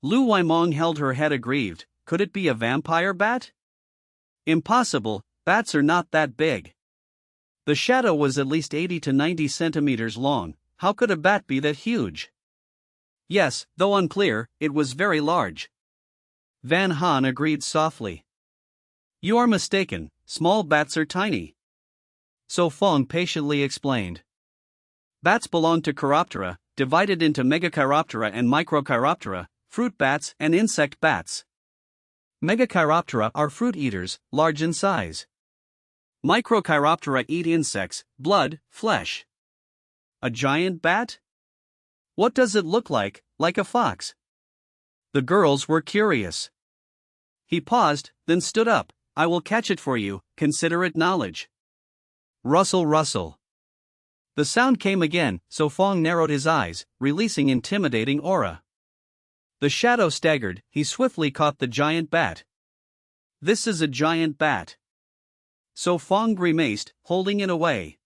Lu Waimong held her head aggrieved, could it be a vampire bat? Impossible, bats are not that big. The shadow was at least 80 to 90 centimeters long, how could a bat be that huge? Yes, though unclear, it was very large. Van Han agreed softly. You are mistaken, small bats are tiny. So Fong patiently explained. Bats belong to Chiroptera, divided into Megachiroptera and Microchiroptera, fruit bats and insect bats. Megachiroptera are fruit eaters, large in size. Microchiroptera eat insects, blood, flesh. A giant bat? What does it look like a fox? The girls were curious. He paused, then stood up. I will catch it for you, consider it knowledge. Rustle rustle. The sound came again, so Fong narrowed his eyes, releasing intimidating aura. The shadow staggered, he swiftly caught the giant bat. This is a giant bat. So Fong grimaced, holding it away.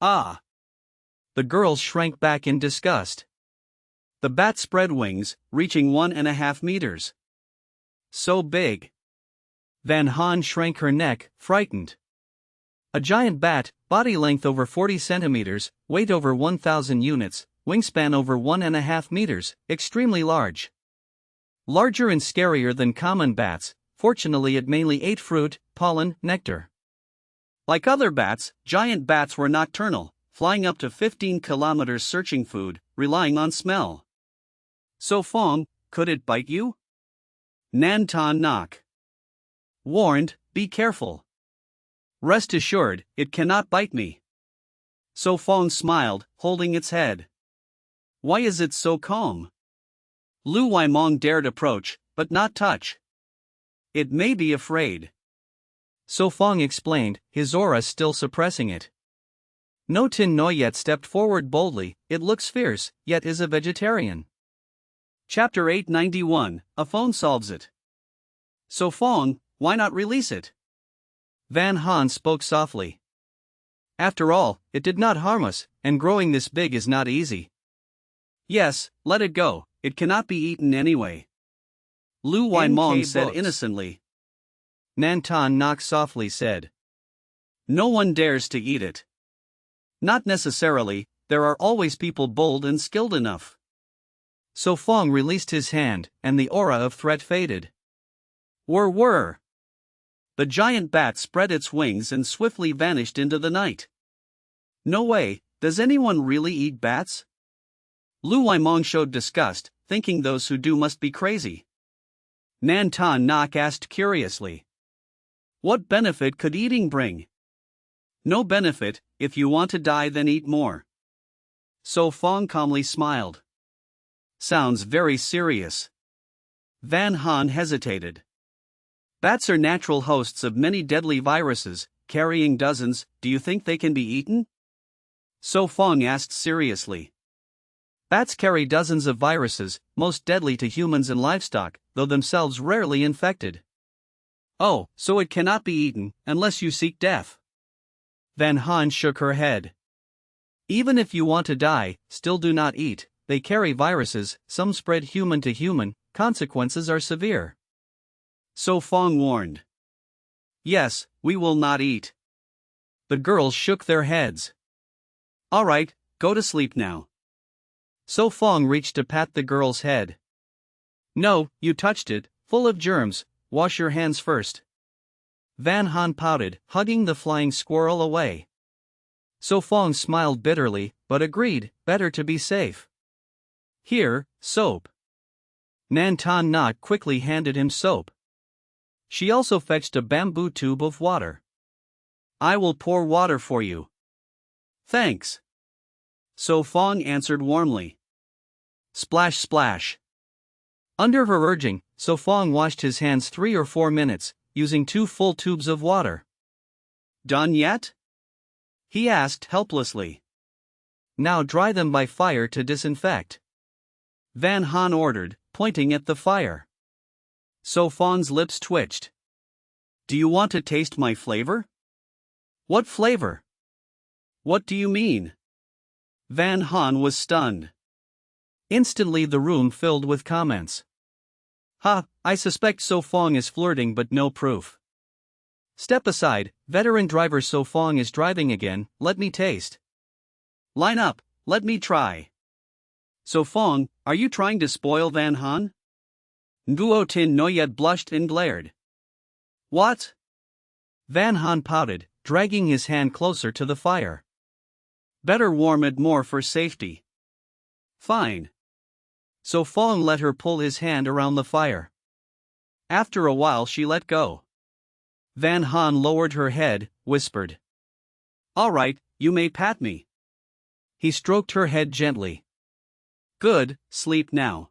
Ah! The girls shrank back in disgust. The bat spread wings, reaching 1.5 meters. So big. Van Han shrank her neck, frightened. A giant bat, body length over 40 centimeters, weight over 1,000 units, wingspan over 1.5 meters, extremely large. Larger and scarier than common bats, fortunately it mainly ate fruit, pollen, nectar. Like other bats, giant bats were nocturnal, flying up to 15 kilometers searching food, relying on smell. So Fong, could it bite you? Nan Tan Nok warned, be careful. Rest assured, it cannot bite me. So Fong smiled, holding its head. Why is it so calm? Lu Waimong dared approach, but not touch. It may be afraid. So Fong explained, his aura still suppressing it. No Tin Noyet stepped forward boldly, it looks fierce, yet is a vegetarian. Chapter 891, A Phone Solves It. So Fong, why not release it? Van Han spoke softly. After all, it did not harm us, and growing this big is not easy. Yes, let it go, it cannot be eaten anyway. Lu Waimong said innocently. Nan Tan Nok softly said. No one dares to eat it. Not necessarily, there are always people bold and skilled enough. So Fong released his hand, and the aura of threat faded. Whir. The giant bat spread its wings and swiftly vanished into the night. No way, does anyone really eat bats? Lu Waimong showed disgust, thinking those who do must be crazy. Nan Tan Nok asked curiously. What benefit could eating bring? No benefit, if you want to die then eat more. So Fong calmly smiled. Sounds very serious. Van Han hesitated. Bats are natural hosts of many deadly viruses, carrying dozens, do you think they can be eaten? So Fong asked seriously. Bats carry dozens of viruses, most deadly to humans and livestock, though themselves rarely infected. Oh, so it cannot be eaten, unless you seek death. Van Han shook her head. Even if you want to die, still do not eat, they carry viruses, some spread human to human, consequences are severe. So Fong warned. Yes, we will not eat. The girls shook their heads. All right, go to sleep now. So Fong reached to pat the girl's head. No, you touched it, full of germs, wash your hands first. Van Han pouted, hugging the flying squirrel away. So Fong smiled bitterly, but agreed, better to be safe. Here, soap. Nan Tan Nok quickly handed him soap. She also fetched a bamboo tube of water. I will pour water for you. Thanks. So Fong answered warmly. Splash splash. Under her urging, So Fong washed his hands 3 or 4 minutes, using 2 full tubes of water. Done yet? He asked helplessly. Now dry them by fire to disinfect. Van Han ordered, pointing at the fire. So Fong's lips twitched. Do you want to taste my flavor? What flavor? What do you mean? Van Han was stunned. Instantly the room filled with comments. Ha, I suspect So Fong is flirting but no proof. Step aside, veteran driver So Fong is driving again, let me taste. Line up, let me try. So Fong, are you trying to spoil Van Han? Nguo Tin Noyet blushed and glared. What? Van Han pouted, dragging his hand closer to the fire. Better warm it more for safety. Fine. So Fong let her pull his hand around the fire. After a while she let go. Van Han lowered her head, whispered. All right, you may pat me. He stroked her head gently. Good, sleep now.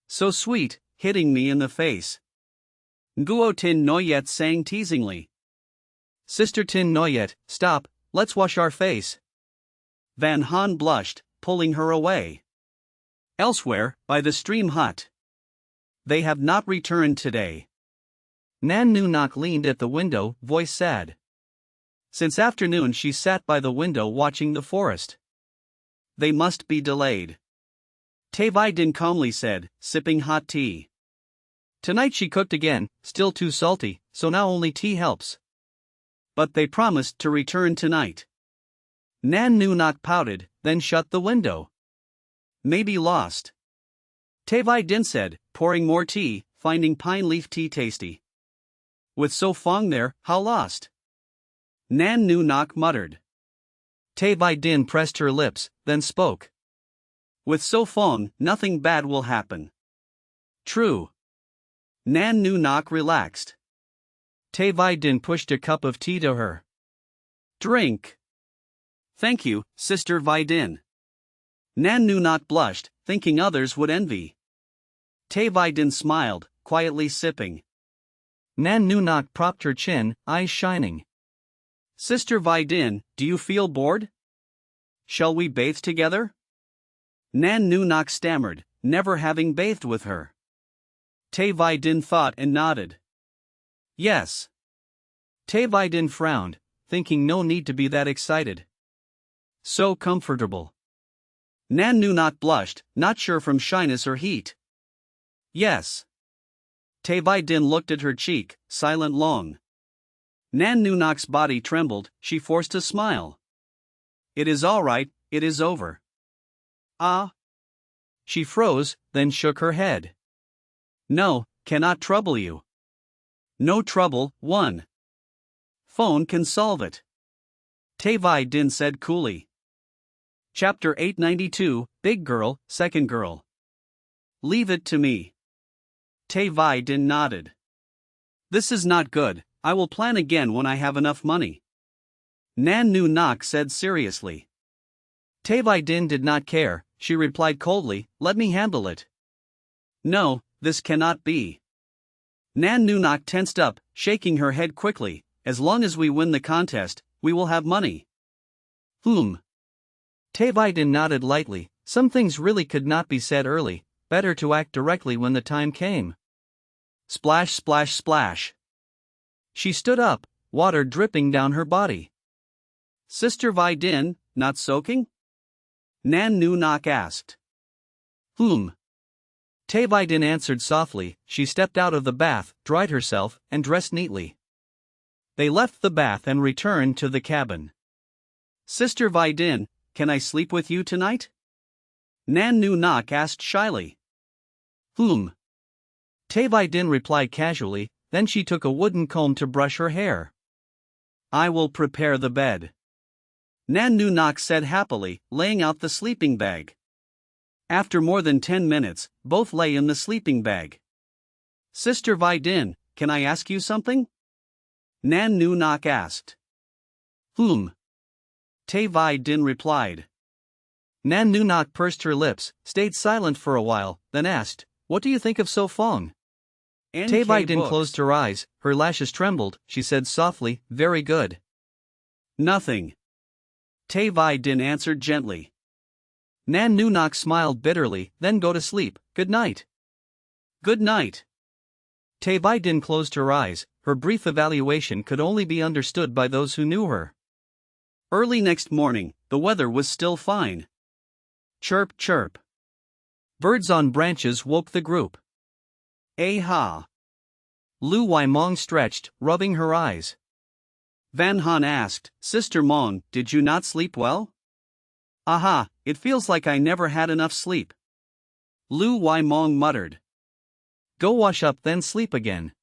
So sweet, hitting me in the face. Nguo Tin Noyet sang teasingly. Sister Tin Noyet, stop, let's wash our face. Van Han blushed, pulling her away. Elsewhere, by the stream hut. They have not returned today. Nan Nu Nok leaned at the window, voice sad. Since afternoon she sat by the window watching the forest. They must be delayed. Tai Vai Din calmly said, sipping hot tea. Tonight she cooked again, still too salty, so now only tea helps. but they promised to return tonight. Nan Nu Nok pouted, then shut the window. Maybe lost. Tevai Din said, pouring more tea, finding pine leaf tea tasty. With So Fong there, how lost? Nan Nu Nok muttered. Tevai Din pressed her lips, then spoke. With So Fong, nothing bad will happen. True. Nan Nu Nok relaxed. Tevai Din pushed a cup of tea to her. Drink. Thank you, Sister Vi Din. Nan Nu Nok blushed, thinking others would envy. Tevai Din smiled, quietly sipping. Nan Nu Nok propped her chin, eyes shining. Sister Vi Din, do you feel bored? Shall we bathe together? Nan Nu Nok stammered, never having bathed with her. Tevai Din thought and nodded. Yes. Tevai Din frowned, thinking no need to be that excited. So comfortable. Nan Nu Nok blushed, not sure from shyness or heat. Yes. Tevai Din looked at her cheek, silent long. Nan Nu Nok's body trembled, she forced a smile. It is all right, it is over. Ah. She froze, then shook her head. No, cannot trouble you. No trouble, one. Phone can solve it. Tevai Din said coolly. Chapter 892, Big Girl, Second Girl. Leave it to me. Tevai Din nodded. This is not good, I will plan again when I have enough money. Nan Nu Nok said seriously. Tevai Din did not care, she replied coldly, let me handle it. No, this cannot be. Nan Nu Nok tensed up, shaking her head quickly, as long as we win the contest, we will have money. Tevai Din nodded lightly, some things really could not be said early, better to act directly when the time came. Splash splash splash. She stood up, water dripping down her body. Sister Vi Din, not soaking? Nan Nu Nok asked. Tevai Din answered softly, she stepped out of the bath, dried herself, and dressed neatly. They left the bath and returned to the cabin. Sister Vi Din, can I sleep with you tonight? Nan Nu Nok asked shyly. Tevai Din replied casually, then she took a wooden comb to brush her hair. I will prepare the bed. Nan Nu Nok said happily, laying out the sleeping bag. After more than 10 minutes, both lay in the sleeping bag. Sister Vi Din, can I ask you something? Nan Nu Nok asked. Tevai Din replied. Nan Nu Nok pursed her lips, stayed silent for a while, then asked, what do you think of So Fong? Tevai Din closed her eyes, her lashes trembled, she said softly, very good. Nothing. Tevai Din answered gently. Nan Nu Nok smiled bitterly, then go to sleep, good night. Good night. Tevai Din closed her eyes, her brief evaluation could only be understood by those who knew her. Early next morning, the weather was still fine. Chirp chirp. Birds on branches woke the group. Ha. Lu Wai Mong stretched, rubbing her eyes. Van Han asked, Sister Mong, did you not sleep well? Aha, it feels like I never had enough sleep. Lu Wai Mong muttered. Go wash up then sleep again.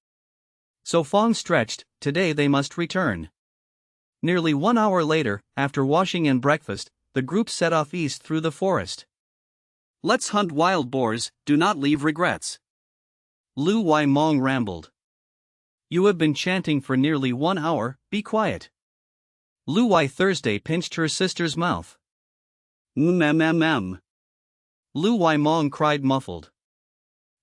So Fong stretched, today they must return. Nearly 1 hour later, after washing and breakfast, the group set off east through the forest. Let's hunt wild boars, do not leave regrets. Lu Wai Mong rambled. You have been chanting for nearly 1 hour, be quiet. Lu Wai Thursday pinched her sister's mouth. Lu Wai Mong cried muffled.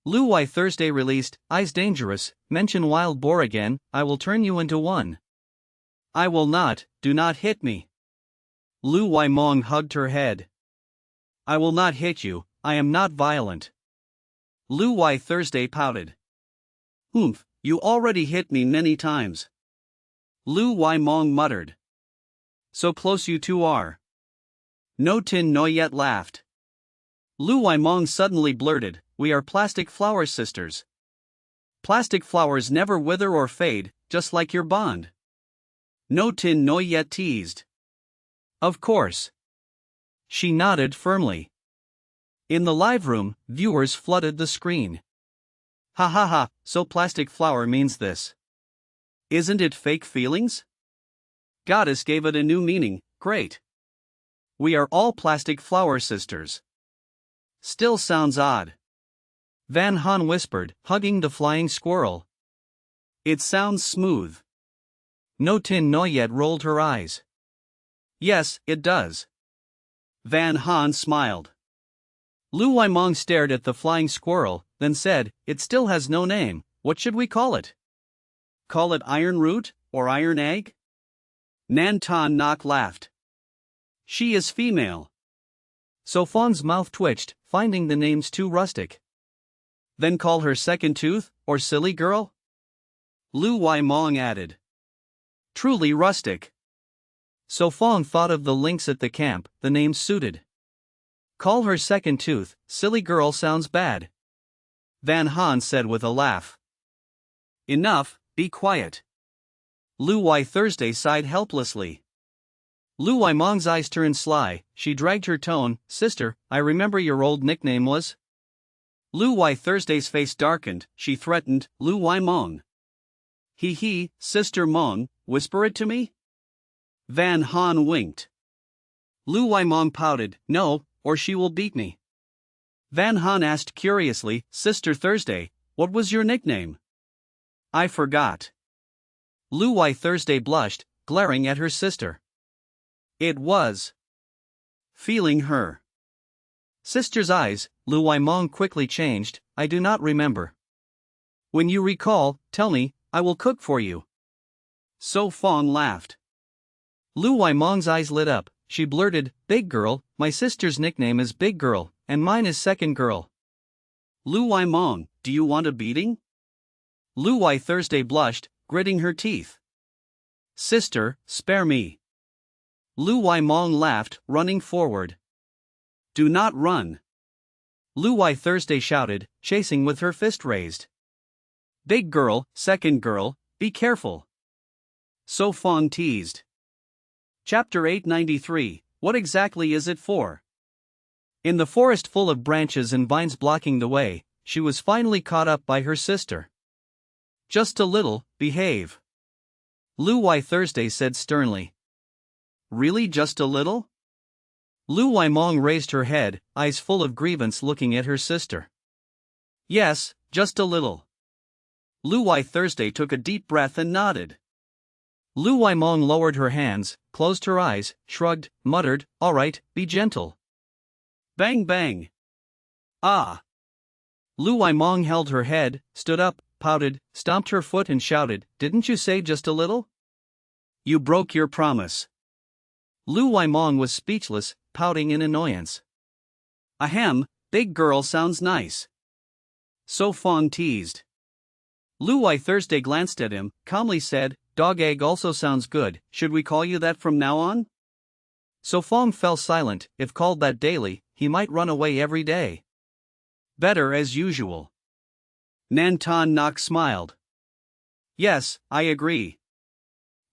Lu Wai Thursday released, eyes dangerous, mention wild boar again, I will turn you into one. I will not, do not hit me. Lu Wai Mong hugged her head. I will not hit you, I am not violent. Lu Wai Thursday pouted. You already hit me many times. Lu Wai Mong muttered. So close you two are. No Tin Noi yet laughed. Lu Wai Mong suddenly blurted, we are plastic flower sisters. Plastic flowers never wither or fade, just like your bond. No Tin Noi yet teased. Of course. She nodded firmly. In the live room, viewers flooded the screen. Ha ha ha, so plastic flower means this. Isn't it fake feelings? Goddess gave it a new meaning, great. We are all plastic flower sisters. Still sounds odd. Van Han whispered, hugging the flying squirrel. It sounds smooth. No Tin Noyet rolled her eyes. Yes, it does. Van Han smiled. Lu Waimong stared at the flying squirrel, then said, It still has no name, what should we call it? Call it iron root, or iron egg? Nan Tan Nok laughed. She is female. So Fong's mouth twitched, finding the names too rustic. Then call her second tooth, or silly girl? Lu Waimong added. Truly rustic. So Fong thought of the lynx at the camp, the name suited. Call her second tooth, silly girl sounds bad. Van Han said with a laugh. Enough, be quiet. Lu Wai Thursday sighed helplessly. Lu Waimong's eyes turned sly, she dragged her tone, Sister, I remember your old nickname was? Lu Wai Thursday's face darkened, she threatened, Lu Waimong. He, Sister Mong, whisper it to me? Van Han winked. Lu Waimong pouted, no, or she will beat me. Van Han asked curiously, Sister Thursday, what was your nickname? I forgot. Lu Wai Thursday blushed, glaring at her sister. It was. Feeling her sister's eyes, Lu Waimong quickly changed, I do not remember. When you recall, tell me, I will cook for you. So Fong laughed. Lu Waimong's eyes lit up, she blurted, Big Girl, my sister's nickname is Big Girl, and mine is Second Girl. Lu Waimong, do you want a beating? Lu Wai Thursday blushed, gritting her teeth. Sister, spare me. Lu Waimong laughed, running forward. Do not run. Lu Wai Thursday shouted, chasing with her fist raised. Big girl, second girl, be careful. So Fong teased. Chapter 893, What exactly is it for? In the forest full of branches and vines blocking the way, she was finally caught up by her sister. Just a little, behave. Lu Wai Thursday said sternly. Really just a little? Lu Waimong raised her head, eyes full of grievance looking at her sister. Yes, just a little. Lu Wai Thursday took a deep breath and nodded. Lu Waimong lowered her hands, closed her eyes, shrugged, muttered, All right, be gentle. Bang bang. Ah. Lu Waimong held her head, stood up, pouted, stomped her foot and shouted, Didn't you say just a little? You broke your promise. Lu Waimong was speechless, pouting in annoyance. Ahem, big girl sounds nice. So Fong teased. Lu Wai Thursday glanced at him, calmly said, Dog egg also sounds good, should we call you that from now on? So Fong fell silent, if called that daily, he might run away every day. Better as usual. Nan Tan Nok smiled. Yes, I agree.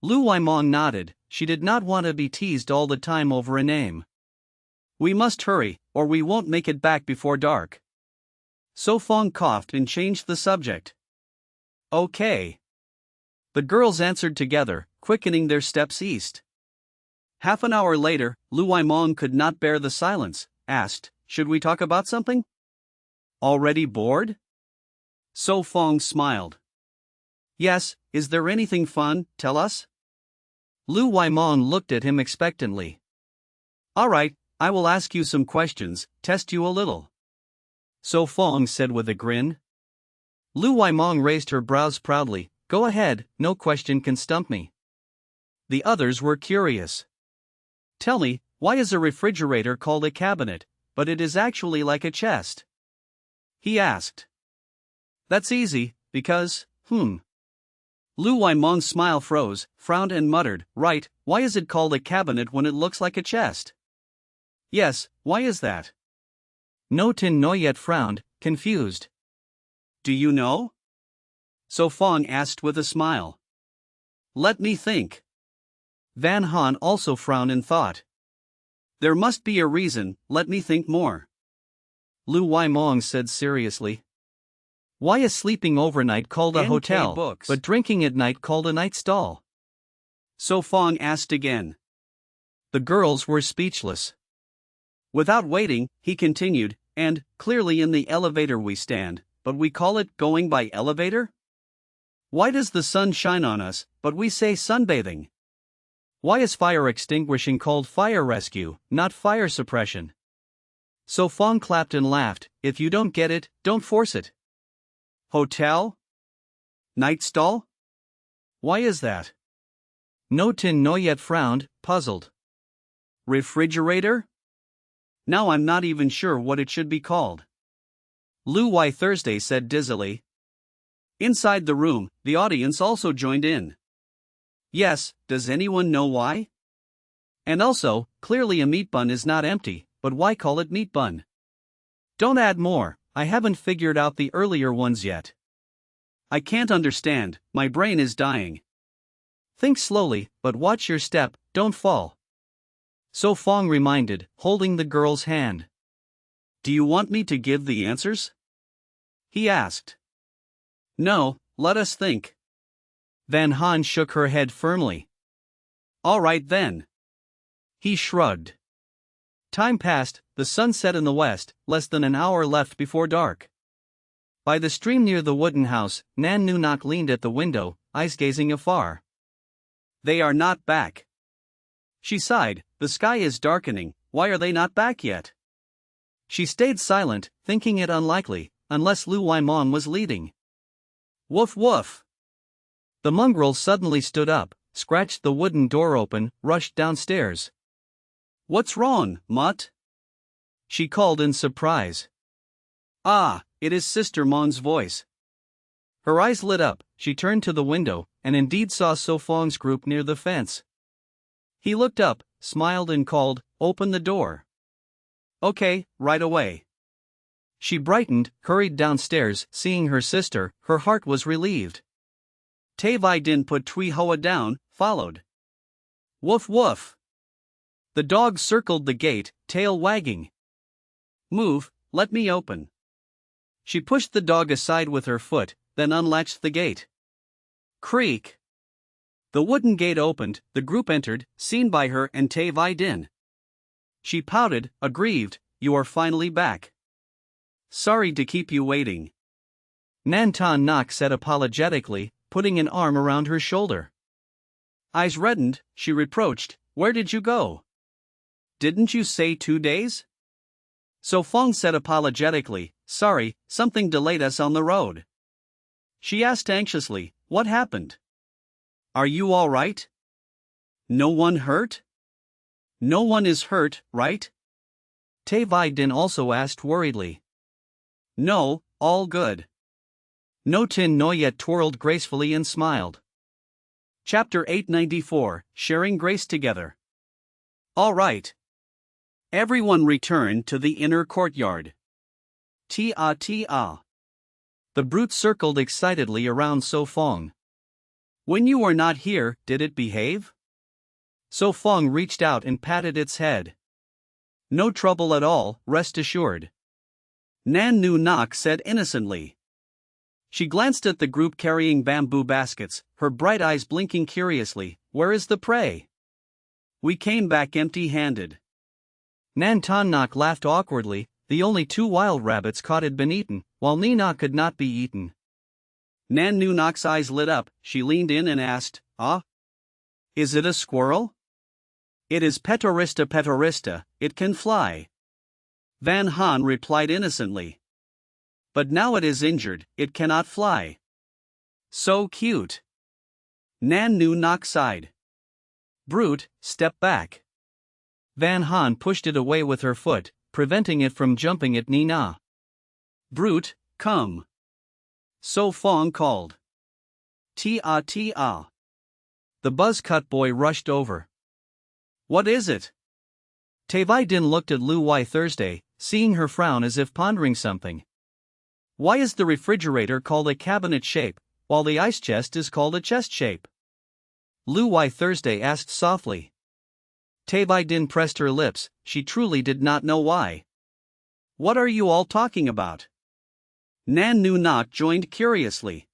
Lu Waimong nodded, she did not want to be teased all the time over a name. We must hurry, or we won't make it back before dark. So Fong coughed and changed the subject. Okay. The girls answered together, quickening their steps east. Half an hour later, Lu Waimong could not bear the silence, asked, Should we talk about something? Already bored? So Fong smiled. Yes, is there anything fun, tell us? Lu Waimong looked at him expectantly. All right, I will ask you some questions, test you a little. So Fong said with a grin. Lu Waimong raised her brows proudly, Go ahead, no question can stump me. The others were curious. Tell me, why is a refrigerator called a cabinet, but it is actually like a chest? He asked. That's easy, because, Lu Waimong's smile froze, frowned and muttered, Right, why is it called a cabinet when it looks like a chest? Yes, why is that? No Tin Noyet frowned, confused. Do you know? So Fong asked with a smile. Let me think. Van Han also frowned in thought. There must be a reason, let me think more. Lu Waimong said seriously. Why is sleeping overnight called a hotel, but drinking at night called a night stall? So Fong asked again. The girls were speechless. Without waiting, he continued, and, clearly in the elevator we stand, but we call it going by elevator? Why does the sun shine on us, but we say sunbathing? Why is fire extinguishing called fire rescue, not fire suppression? So Fong clapped and laughed. If you don't get it, don't force it. Hotel? Night stall? Why is that? No Tin Noyet frowned, puzzled. Refrigerator? Now I'm not even sure what it should be called. Lu Wai Thursday said dizzily. Inside the room, the audience also joined in. Yes, does anyone know why? And also, clearly a meat bun is not empty, but why call it meat bun? Don't add more, I haven't figured out the earlier ones yet. I can't understand, my brain is dying. Think slowly, but watch your step, don't fall. So Fong reminded, holding the girl's hand. Do you want me to give the answers? He asked. No, let us think. Van Han shook her head firmly. All right then. He shrugged. Time passed, the sun set in the west, less than an hour left before dark. By the stream near the wooden house, Nan Nunak leaned at the window, eyes gazing afar. They are not back. She sighed, the sky is darkening, why are they not back yet? She stayed silent, thinking it unlikely, unless Lu Waimong was leading. Woof woof. The mongrel suddenly stood up, scratched the wooden door open, rushed downstairs. What's wrong, Mutt? She called in surprise. Ah, it is Sister Mon's voice. Her eyes lit up, she turned to the window, and indeed saw So Fong's group near the fence. He looked up, smiled and called, "Open the door." Okay, right away. She brightened, hurried downstairs, seeing her sister, her heart was relieved. Tay Vai Din put Tui Hoa down, followed. Woof woof. The dog circled the gate, tail wagging. Move, let me open. She pushed the dog aside with her foot, then unlatched the gate. Creak. The wooden gate opened, the group entered, seen by her and Tay Vai Din. She pouted, aggrieved, "You are finally back. Sorry to keep you waiting." Nan Tan Nak said apologetically, putting an arm around her shoulder. Eyes reddened, she reproached, "Where did you go? Didn't you say 2 days?" So Fong said apologetically, "Sorry, something delayed us on the road." She asked anxiously, "What happened? Are you all right? No one hurt?" "No one is hurt, right?" Tay Vai Din also asked worriedly. "No, all good." No Tin Noyet twirled gracefully and smiled. Chapter 894, Sharing Grace Together. All right. Everyone returned to the inner courtyard. Tia tia. The brute circled excitedly around So Fong. When you were not here, did it behave? So Fong reached out and patted its head. No trouble at all, rest assured. Nan Nu Nok said innocently. She glanced at the group carrying bamboo baskets, her bright eyes blinking curiously. Where is the prey? We came back empty-handed. Nan Tan Nok laughed awkwardly. The only 2 wild rabbits caught had been eaten, while Nina could not be eaten. Nan Nu Nok's eyes lit up, she leaned in and asked, "Ah? Is it a squirrel?" "It is Petorista petorista, it can fly." Van Han replied innocently. "But now it is injured, it cannot fly." So cute. Nan Nu Nok sighed. "Brute, step back." Van Han pushed it away with her foot, preventing it from jumping at Nina. "Brute, come." So Fong called. Tia tia. The buzz-cut boy rushed over. "What is it?" Tay Vai Din looked at Lu Wai Thursday, seeing her frown as if pondering something. "Why is the refrigerator called a cabinet shape, while the ice chest is called a chest shape?" Lu Wai Thursday asked softly. Tai Vai Din pressed her lips, she truly did not know why. What are you all talking about? Nan Nu Nok joined curiously.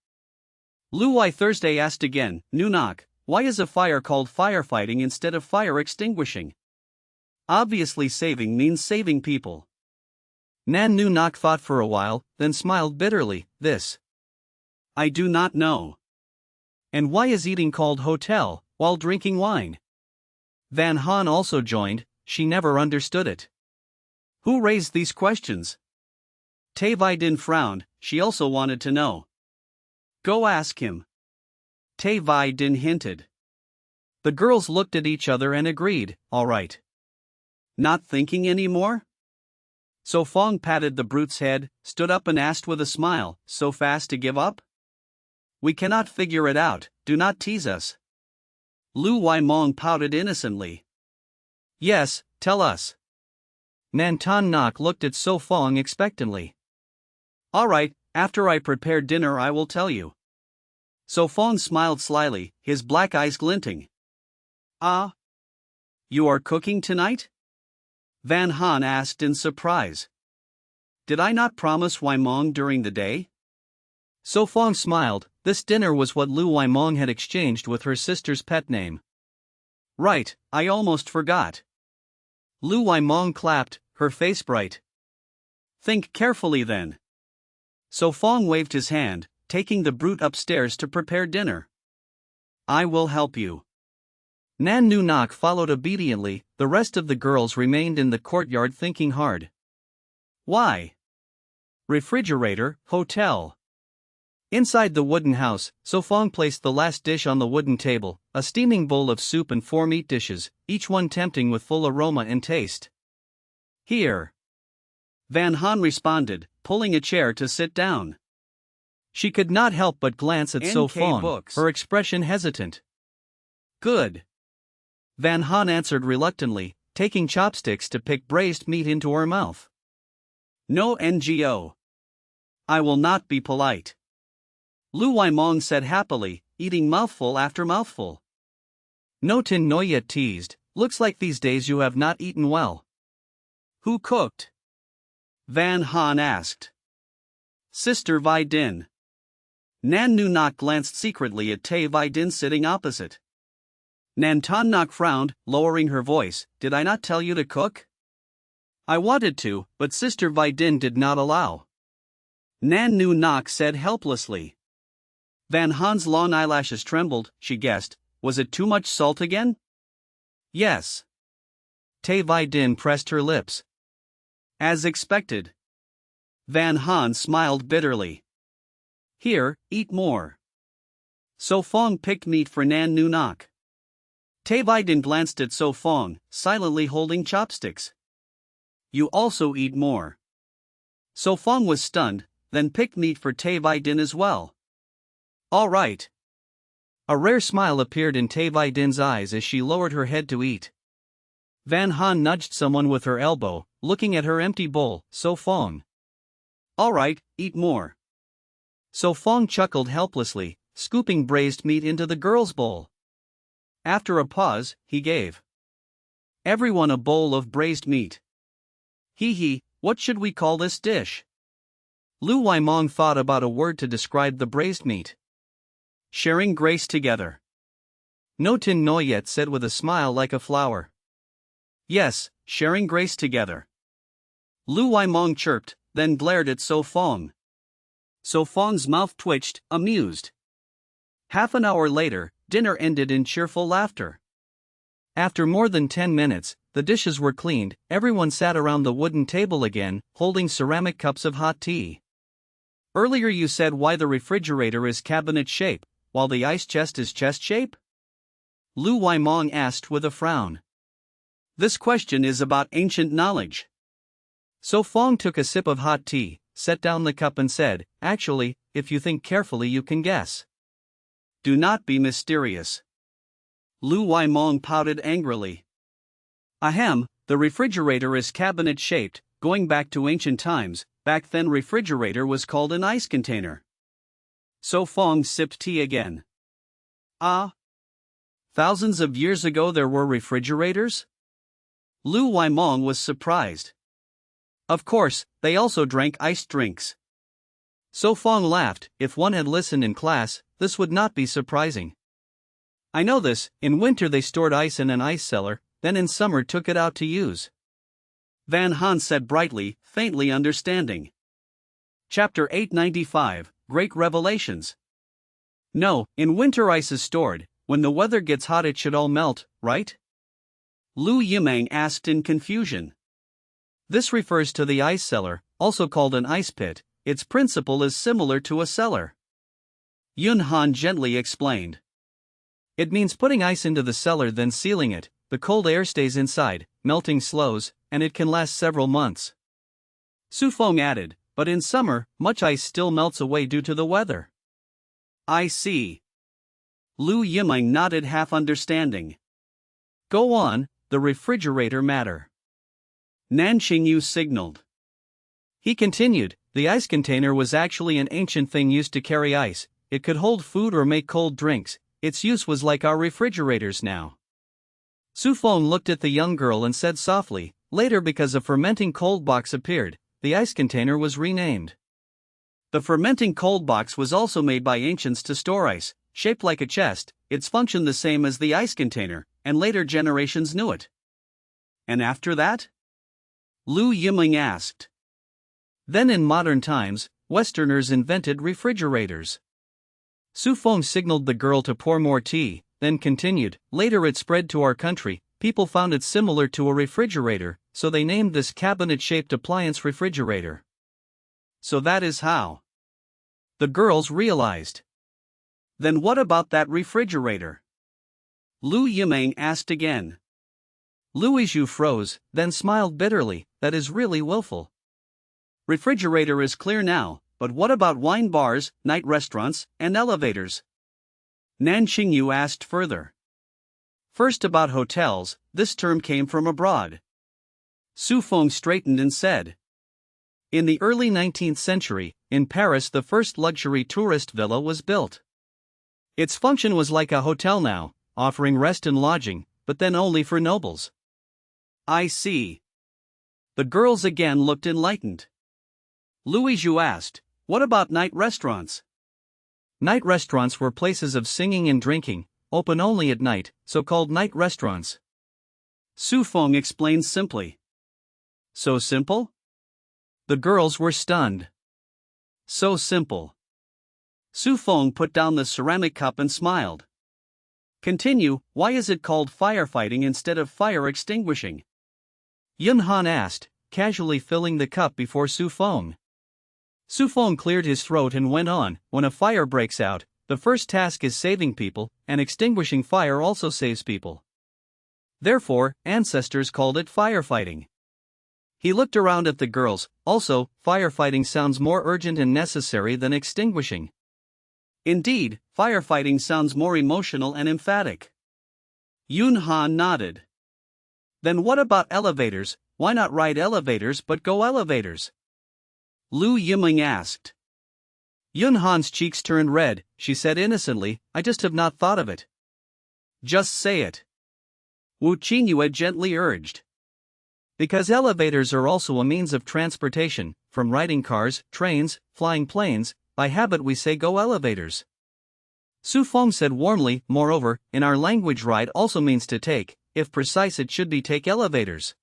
Lu Wai Thursday asked again, Nu Nok, why is a fire called firefighting instead of fire extinguishing? Obviously saving means saving people. Nan Nu Nok thought for a while, then smiled bitterly, this. I do not know. And why is eating called hotel, while drinking wine? Van Han also joined, she never understood it. Who raised these questions? Tai Vai Din frowned, she also wanted to know. Go ask him. Tai Vai Din hinted. The girls looked at each other and agreed, all right. Not thinking anymore? So Fong patted the brute's head, stood up and asked with a smile, so fast to give up? We cannot figure it out, do not tease us. Lu Wai Mong pouted innocently. Yes, tell us. Nan Tan Nok looked at So Fong expectantly. All right, after I prepare dinner I will tell you. So Fong smiled slyly, his black eyes glinting. Ah? You are cooking tonight? Van Han asked in surprise. Did I not promise Wai Mong during the day? So Fong smiled, this dinner was what Lu Wai Mong had exchanged with her sister's pet name. Right, I almost forgot. Lu Wai Mong clapped, her face bright. Think carefully then. So Fong waved his hand, taking the brute upstairs to prepare dinner. I will help you. Nan Nu Nok followed obediently, the rest of the girls remained in the courtyard thinking hard. Why? Refrigerator, hotel. Inside the wooden house, So Fong placed the last dish on the wooden table, a steaming bowl of soup and 4 meat dishes, each one tempting with full aroma and taste. Here. Van Han responded, pulling a chair to sit down. She could not help but glance at So Fong, books. her expression hesitant. Good. Van Han answered reluctantly, taking chopsticks to pick braised meat into her mouth. No NGO. I will not be polite. Lu Wai Mong said happily, eating mouthful after mouthful. No Tin Noyet teased, looks like these days you have not eaten well. Who cooked? Van Han asked. Sister Vai Din. Nan Nu Nok glanced secretly at Tai Vai Din sitting opposite. Nan Tan Nok frowned, lowering her voice, did I not tell you to cook? I wanted to, but Sister Vai Din did not allow. Nan Nu Nok said helplessly. Van Han's long eyelashes trembled, she guessed, was it too much salt again? Yes. Tai Vai Din pressed her lips. As expected. Van Han smiled bitterly. Here, eat more. So Fong picked meat for Nan Nu Nok. Tai Vai Din glanced at So Fong, silently holding chopsticks. You also eat more. So Fong was stunned, then picked meat for Tai Vai Din as well. All right. A rare smile appeared in Tai Vai Din's eyes as she lowered her head to eat. Van Han nudged someone with her elbow, looking at her empty bowl, So Fong. All right, eat more. So Fong chuckled helplessly, scooping braised meat into the girl's bowl. After a pause, he gave everyone a bowl of braised meat. Hee, what should we call this dish? Lu Wai Mong thought about a word to describe the braised meat. Sharing grace together. No Tin Noyet said with a smile like a flower. Yes, sharing grace together. Lu Wai Mong chirped, then glared at So Fong. So Fong's mouth twitched, amused. Half an hour later, dinner ended in cheerful laughter. After more than 10 minutes, the dishes were cleaned, everyone sat around the wooden table again, holding ceramic cups of hot tea. Earlier you said why the refrigerator is cabinet shape, while the ice chest is chest shape? Lu Wai Mong asked with a frown. This question is about ancient knowledge. So Fong took a sip of hot tea, set down the cup and said, actually, if you think carefully you can guess. Do not be mysterious. Lu Wai Mong pouted angrily. Ahem, the refrigerator is cabinet-shaped, going back to ancient times, back then refrigerator was called an ice container. So Fong sipped tea again. Ah. Thousands of years ago there were refrigerators? Lu Waimong was surprised. Of course, they also drank iced drinks. So Fong laughed. If one had listened in class, this would not be surprising. I know this. In winter they stored ice in an ice cellar, then in summer took it out to use. Van Han said brightly, faintly understanding. Chapter 895, Great Revelations. No, in winter ice is stored. When the weather gets hot it should all melt, right? Lu Yimeng asked in confusion. This refers to the ice cellar, also called an ice pit. Its principle is similar to a cellar. Yun Han gently explained. It means putting ice into the cellar then sealing it. The cold air stays inside, melting slows, and it can last several months. Su Feng added, but in summer, much ice still melts away due to the weather. I see. Lu Yimeng nodded half understanding. Go on, the refrigerator matter. Nan Qingyu signaled. He continued, the ice container was actually an ancient thing used to carry ice. It could hold food or make cold drinks. Its use was like our refrigerators now. Su Feng looked at the young girl and said softly, later because a fermenting cold box appeared, the ice container was renamed. The fermenting cold box was also made by ancients to store ice, shaped like a chest. Its function the same as the ice container, and later generations knew it. And after that? Lu Yimeng asked. Then in modern times, Westerners invented refrigerators. Su Feng signaled the girl to pour more tea, then continued, later it spread to our country, people found it similar to a refrigerator, so they named this cabinet-shaped appliance refrigerator. So that is how. The girls realized. Then what about that refrigerator? Lu Yimeng asked again. Lu Yizhu froze, then smiled bitterly, that is really willful. Refrigerator is clear now, but what about wine bars, night restaurants, and elevators? Nan Qingyu asked further. First about hotels, this term came from abroad. Su Feng straightened and said. In the early 19th century, in Paris the first luxury tourist villa was built. Its function was like a hotel now, offering rest and lodging, but then only for nobles. I see. The girls again looked enlightened. Lu Yizhu asked, what about night restaurants? Night restaurants were places of singing and drinking, open only at night, so-called night restaurants. Su Feng explained simply. So simple? The girls were stunned. So simple. Su Feng put down the ceramic cup and smiled. Continue, why is it called firefighting instead of fire extinguishing? Yun Han asked, casually filling the cup before Su Feng. Su Feng cleared his throat and went on, when a fire breaks out, the first task is saving people, and extinguishing fire also saves people. Therefore, ancestors called it firefighting. He looked around at the girls, also, firefighting sounds more urgent and necessary than extinguishing. Indeed, firefighting sounds more emotional and emphatic. Yun Han nodded. Then what about elevators? Why not ride elevators but go elevators? Lu Yimeng asked. Yun Han's cheeks turned red. She said innocently, I just have not thought of it. Just say it. Wu Qingyue gently urged. Because elevators are also a means of transportation, from riding cars, trains, flying planes, by habit we say go elevators. Su Feng said warmly, moreover, in our language ride also means to take, if precise it should be take elevators.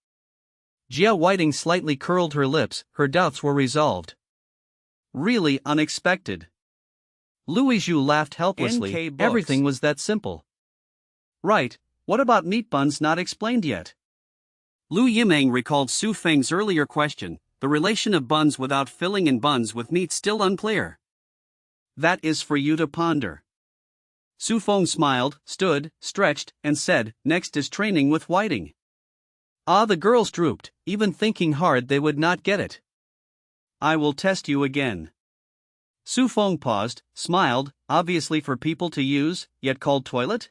Jia Whiting slightly curled her lips, her doubts were resolved. Really unexpected. Lu Yizhu laughed helplessly, everything was that simple. Right, what about meat buns not explained yet? Lu Yimeng recalled Su Feng's earlier question, the relation of buns without filling and buns with meat still unclear. That is for you to ponder. Su Feng smiled, stood, stretched, and said, next is training with Whiting. Ah, the girls drooped, even thinking hard they would not get it. I will test you again. Su Feng paused, smiled, obviously for people to use, yet called toilet?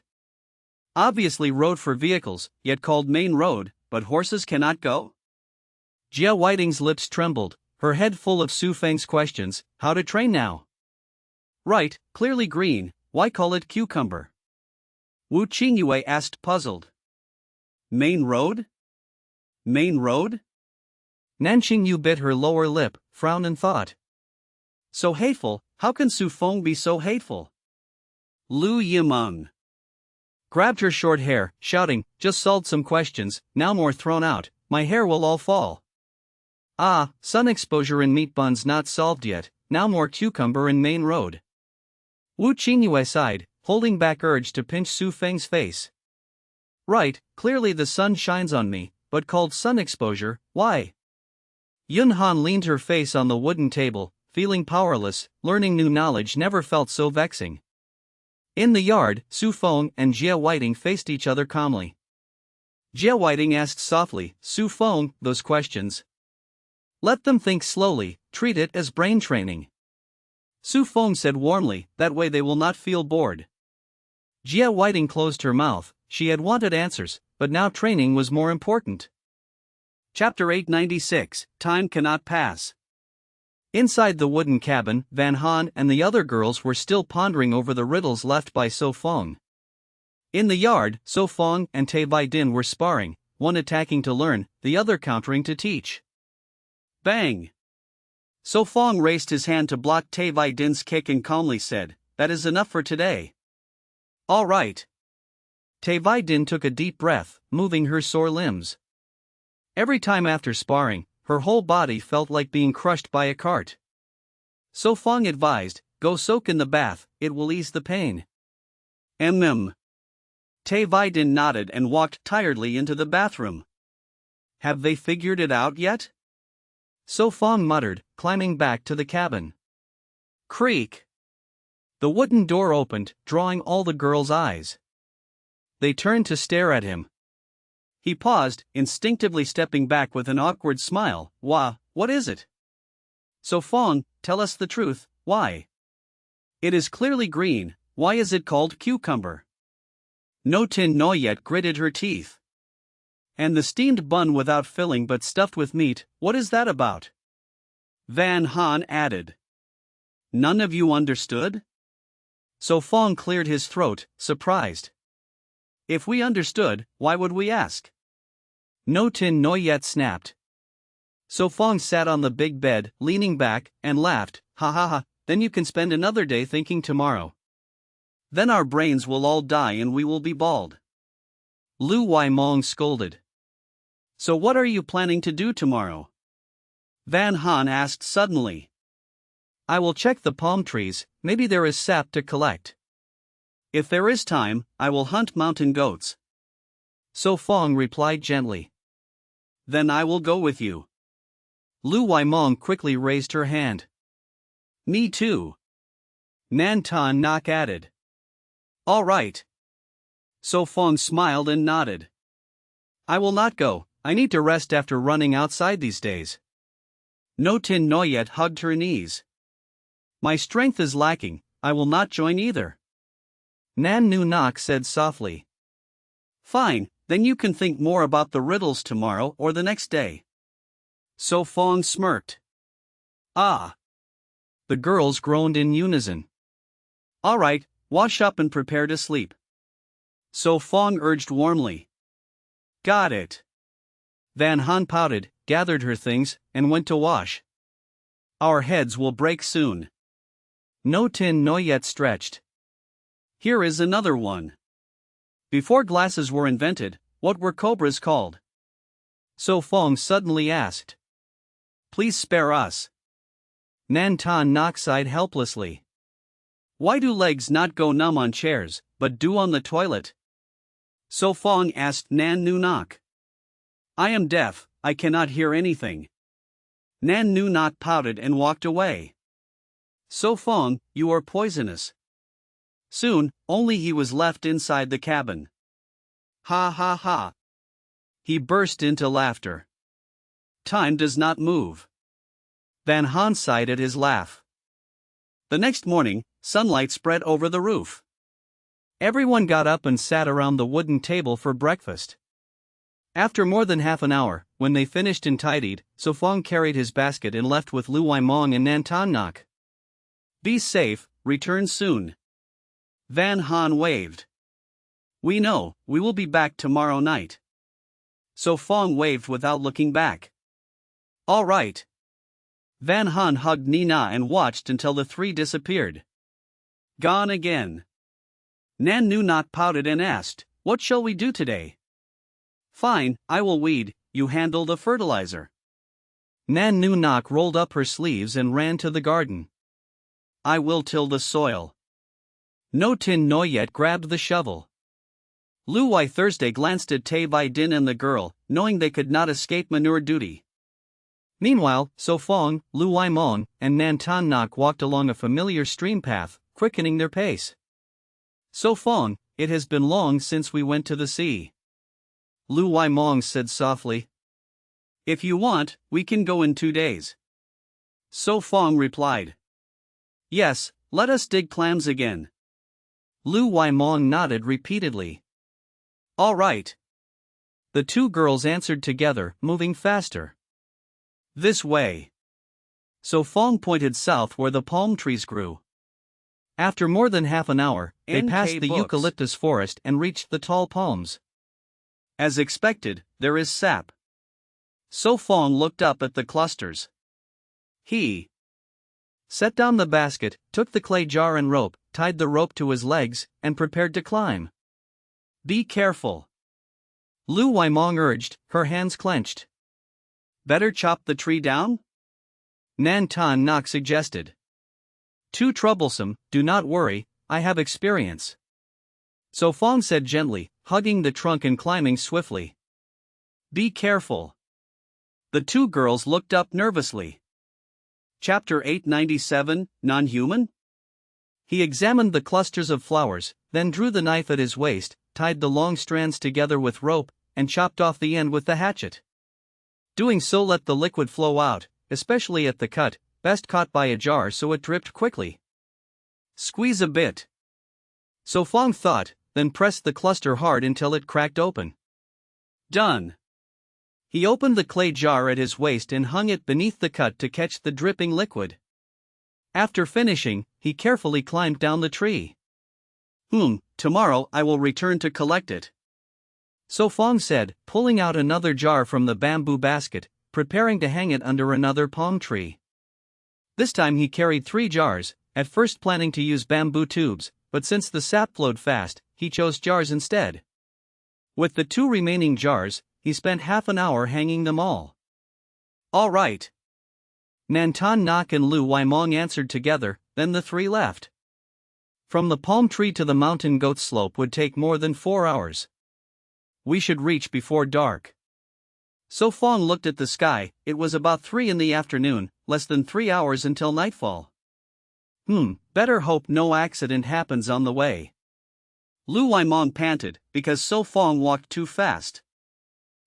Obviously road for vehicles, yet called main road, but horses cannot go? Jia Whiting's lips trembled, her head full of Su Feng's questions, how to train now? Right, clearly green, why call it cucumber? Wu Qingyue asked, puzzled. Main road? Main road? Nan Qingyu bit her lower lip, frowned and thought. So hateful, how can Su Feng be so hateful? Lu Yimeng grabbed her short hair, shouting, just solved some questions, now more thrown out, my hair will all fall. Ah, sun exposure in meat buns not solved yet, now more cucumber in main road. Wu Qingyue sighed, holding back urge to pinch Su Feng's face. Right, clearly the sun shines on me, but called sun exposure, why? Yun Han leaned her face on the wooden table, feeling powerless, learning new knowledge never felt so vexing. In the yard, Su Feng and Jia Whiting faced each other calmly. Jia Whiting asked softly, Su Feng, those questions. Let them think slowly, treat it as brain training. Su Feng said warmly, that way they will not feel bored. Jia Whiting closed her mouth, she had wanted answers, but now training was more important. Chapter 896, Time Cannot Pass. Inside the wooden cabin, Van Han and the other girls were still pondering over the riddles left by So Feng. In the yard, So Feng and Te Bai Din were sparring, one attacking to learn, the other countering to teach. Bang! So Feng raised his hand to block Te Bai Din's kick and calmly said, that is enough for today. All right. Te Bai Din took a deep breath, moving her sore limbs. Every time after sparring, her whole body felt like being crushed by a cart. So Feng advised, go soak in the bath, it will ease the pain. Te Bai Din nodded and walked tiredly into the bathroom. Have they figured it out yet? So Feng muttered, climbing back to the cabin. Creak! The wooden door opened, drawing all the girls' eyes. They turned to stare at him. He paused, instinctively stepping back with an awkward smile. What is it? So Feng, tell us the truth, why? It is clearly green, why is it called cucumber? No Tin Noyet gritted her teeth. And the steamed bun without filling but stuffed with meat, what is that about? Van Han added. None of you understood? So Feng cleared his throat, surprised. If we understood, why would we ask? No Tin Noyet snapped. So Feng sat on the big bed, leaning back, and laughed, ha ha ha, then you can spend another day thinking tomorrow. Then our brains will all die and we will be bald. Lu Waimong scolded. So what are you planning to do tomorrow? Van Han asked suddenly. I will check the palm trees, maybe there is sap to collect. If there is time, I will hunt mountain goats. So Feng replied gently. Then I will go with you. Lu Waimong quickly raised her hand. Me too. Nan Tan Nok added. All right. So Feng smiled and nodded. I will not go, I need to rest after running outside these days. No Tin Noyet hugged her knees. My strength is lacking, I will not join either. Nan Nu Nok said softly. Fine, then you can think more about the riddles tomorrow or the next day. So Feng smirked. Ah! The girls groaned in unison. All right, wash up and prepare to sleep. So Feng urged warmly. Got it. Van Han pouted, gathered her things, and went to wash. Our heads will break soon. No Tin Noyet stretched. Here is another one. Before glasses were invented, what were cobras called? So Feng suddenly asked. Please spare us. Nan Tan Nok sighed helplessly. Why do legs not go numb on chairs, but do on the toilet? So Feng asked Nan Nu Nok. I am deaf, I cannot hear anything. Nan Nu Nok pouted and walked away. So Feng, you are poisonous. Soon, only he was left inside the cabin. Ha ha ha. He burst into laughter. Time does not move. Van Han sighed at his laugh. The next morning, sunlight spread over the roof. Everyone got up and sat around the wooden table for breakfast. After more than half an hour, when they finished and tidied, So Feng carried his basket and left with Lu Waimong and Nan Tan Nok. Be safe, return soon. Van Han waved. We know, we will be back tomorrow night. So Fong waved without looking back. All right. Van Han hugged Nina and watched until the three disappeared. Gone again. Nan Nu Not pouted and asked, "What shall we do today?" "Fine, I will weed, you handle the fertilizer." Nan Nu Nok rolled up her sleeves and ran to the garden. "I will till the soil." No Tin Noyet grabbed the shovel. Lu Wai Thursday glanced at Tai Vai Din and the girl, knowing they could not escape manure duty. Meanwhile, So Fong, Lu Wai Mong, and Nan Tan Nok walked along a familiar stream path, quickening their pace. "So Fong, it has been long since we went to the sea," Lu Wai Mong said softly. "If you want, we can go in 2 days." So Fong replied. "Yes, let us dig clams again." Lu Wai Mong nodded repeatedly. "All right." The two girls answered together, moving faster. "This way." So Fong pointed south where the palm trees grew. After more than half an hour, they passed the Books. eucalyptus forest and reached the tall palms. As expected, there is sap. So Fong looked up at the clusters. He set down the basket, took the clay jar and rope, tied the rope to his legs, and prepared to climb. "Be careful," Lu Wai Mong urged, her hands clenched. "Better chop the tree down?" Nan Tan Nok suggested. "Too troublesome, do not worry, I have experience." So Fong said gently, hugging the trunk and climbing swiftly. "Be careful." The two girls looked up nervously. Chapter 897, Non-Human? He examined the clusters of flowers, then drew the knife at his waist, tied the long strands together with rope, and chopped off the end with the hatchet. Doing so let the liquid flow out, especially at the cut, best caught by a jar so it dripped quickly. "Squeeze a bit." So Fong thought, then pressed the cluster hard until it cracked open. Done. He opened the clay jar at his waist and hung it beneath the cut to catch the dripping liquid. After finishing, he carefully climbed down the tree. Tomorrow I will return to collect it," So Fong said, pulling out another jar from the bamboo basket, preparing to hang it under another palm tree. This time he carried 3 jars, at first planning to use bamboo tubes, but since the sap flowed fast, he chose jars instead. With the 2 remaining jars, he spent half an hour hanging them all. "All right." Nan Tan Nok and Lu Wai Mong answered together, then the 3 left. From the palm tree to the mountain goat slope would take more than 4 hours. "We should reach before dark." So Fong looked at the sky, it was about 3 in the afternoon, less than 3 hours until nightfall. Better hope no accident happens on the way." Lu Wai Mong panted, because So Fong walked too fast.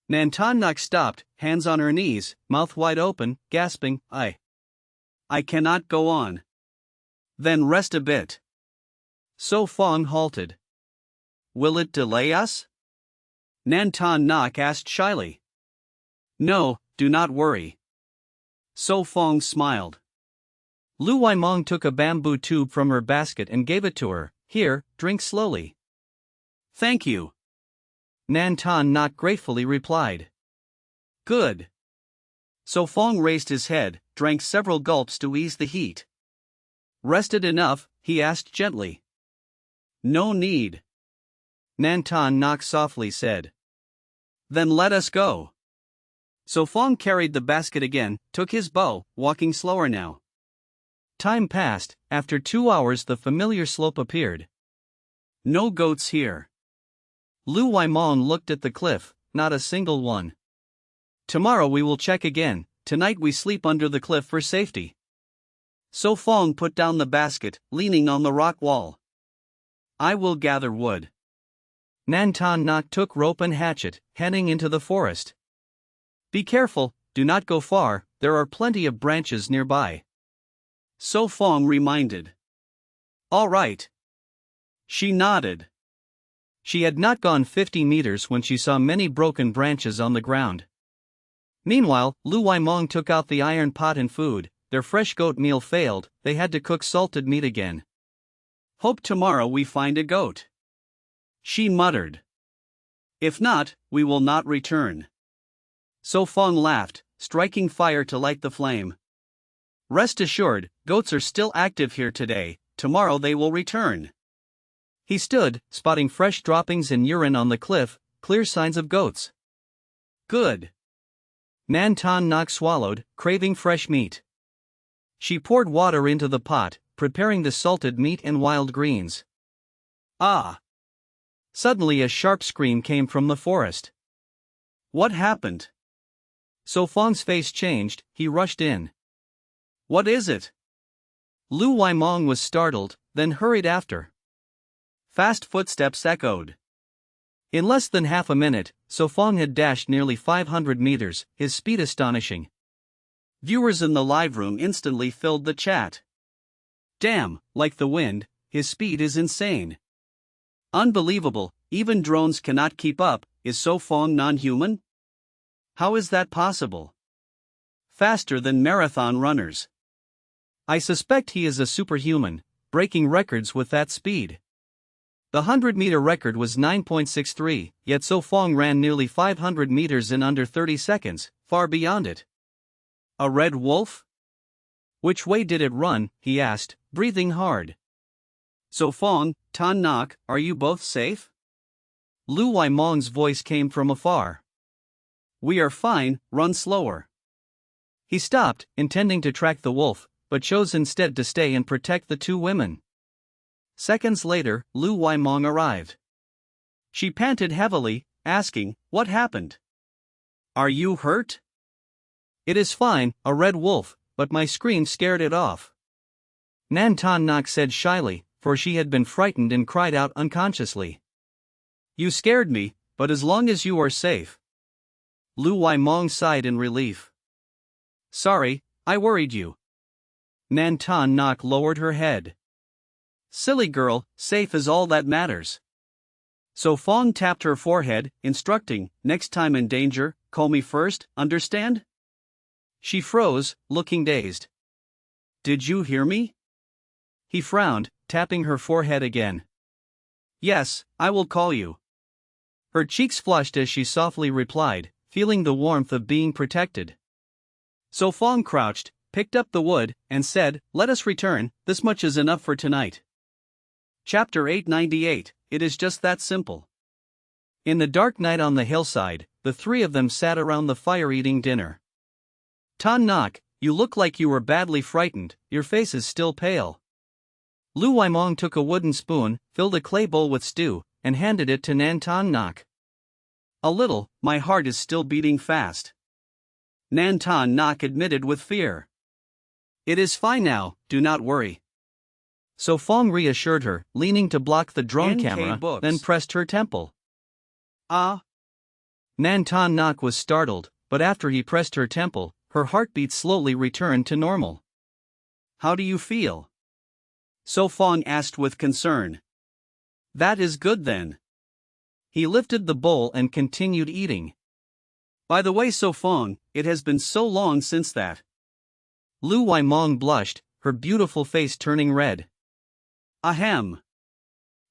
Nan Tan Nok stopped, hands on her knees, mouth wide open, gasping, I cannot go on." "Then rest a bit." So Fong halted. "Will it delay us?" Nan Tan Nok asked shyly. "No, do not worry." So Fong smiled. Lu Wai Mong took a bamboo tube from her basket and gave it to her. "Here, drink slowly." "Thank you," Nan Tan Nok gratefully replied. "Good." So Fong raised his head, drank several gulps to ease the heat. "Rested enough?" he asked gently. "No need," Nan Tan Nok softly said. "Then let us go." So Fong carried the basket again, took his bow, walking slower now. Time passed, after 2 hours the familiar slope appeared. "No goats here." Lu Wai Mong looked at the cliff, not a single one. "Tomorrow we will check again, tonight we sleep under the cliff for safety." So Fong put down the basket, leaning on the rock wall. "I will gather wood." Nan Tan Nok took rope and hatchet, heading into the forest. "Be careful, do not go far, there are plenty of branches nearby." So Fong reminded. "All right." She nodded. She had not gone 50 meters when she saw many broken branches on the ground. Meanwhile, Lu Wai Mong took out the iron pot and food. Their fresh goat meal failed, they had to cook salted meat again. "Hope tomorrow we find a goat." she muttered. If not, we will not return. So Fong laughed, striking fire to light the flame. Rest assured, goats are still active here today, tomorrow they will return. He stood, spotting fresh droppings and urine on the cliff, clear signs of goats. Good. Nan Ton Nok swallowed, craving fresh meat. She poured water into the pot, preparing the salted meat and wild greens. Ah! Suddenly a sharp scream came from the forest. What happened? So Fong's face changed, he rushed in. What is it? Lu Waimong was startled, then hurried after. Fast footsteps echoed. In less than half a minute, So Fong had dashed nearly 500 meters, his speed astonishing. Viewers in the live room instantly filled the chat. Damn, like the wind, his speed is insane. Unbelievable, even drones cannot keep up. Is So Fong non-human? How is that possible? Faster than marathon runners. I suspect he is a superhuman, breaking records with that speed. The 100-meter record was 9.63, yet So Fong ran nearly 500 meters in under 30 seconds, far beyond it. A red wolf? Which way did it run? He asked, breathing hard. So Fong, Ton Nok, are you both safe? Lu Waimong's voice came from afar. We are fine, run slower. He stopped, intending to track the wolf, but chose instead to stay and protect the two women. Seconds later, Lu Waimong arrived. She panted heavily, asking, what happened? Are you hurt? It is fine, a red wolf, but my scream scared it off. Nan Ton Nok said shyly, for she had been frightened and cried out unconsciously. You scared me, but as long as you are safe. Lu Waimong sighed in relief. Sorry, I worried you. Nan Ton Nok lowered her head. Silly girl, safe is all that matters. So Fong tapped her forehead, instructing, next time in danger, call me first, understand? She froze, looking dazed. Did you hear me? He frowned, tapping her forehead again. Yes, I will call you. Her cheeks flushed as she softly replied, feeling the warmth of being protected. So Fong crouched, picked up the wood, and said, let us return, this much is enough for tonight. Chapter 898, It is just that simple. In the dark night on the hillside, the three of them sat around the fire eating dinner. Ton Nok, you look like you were badly frightened, your face is still pale. Lu Waimong took a wooden spoon, filled a clay bowl with stew, and handed it to Nan Ton Nok. A little, my heart is still beating fast. Nan Ton Nok admitted with fear. It is fine now, do not worry. So Fong reassured her, leaning to block the drone camera, books. Then pressed her temple. Ah! Nan Ton Nok was startled, but after he pressed her temple, her heartbeat slowly returned to normal. How do you feel? So Fong asked with concern. That is good then. He lifted the bowl and continued eating. By the way, So Fong, it has been so long since that. Lu Waimong blushed, her beautiful face turning red. Ahem.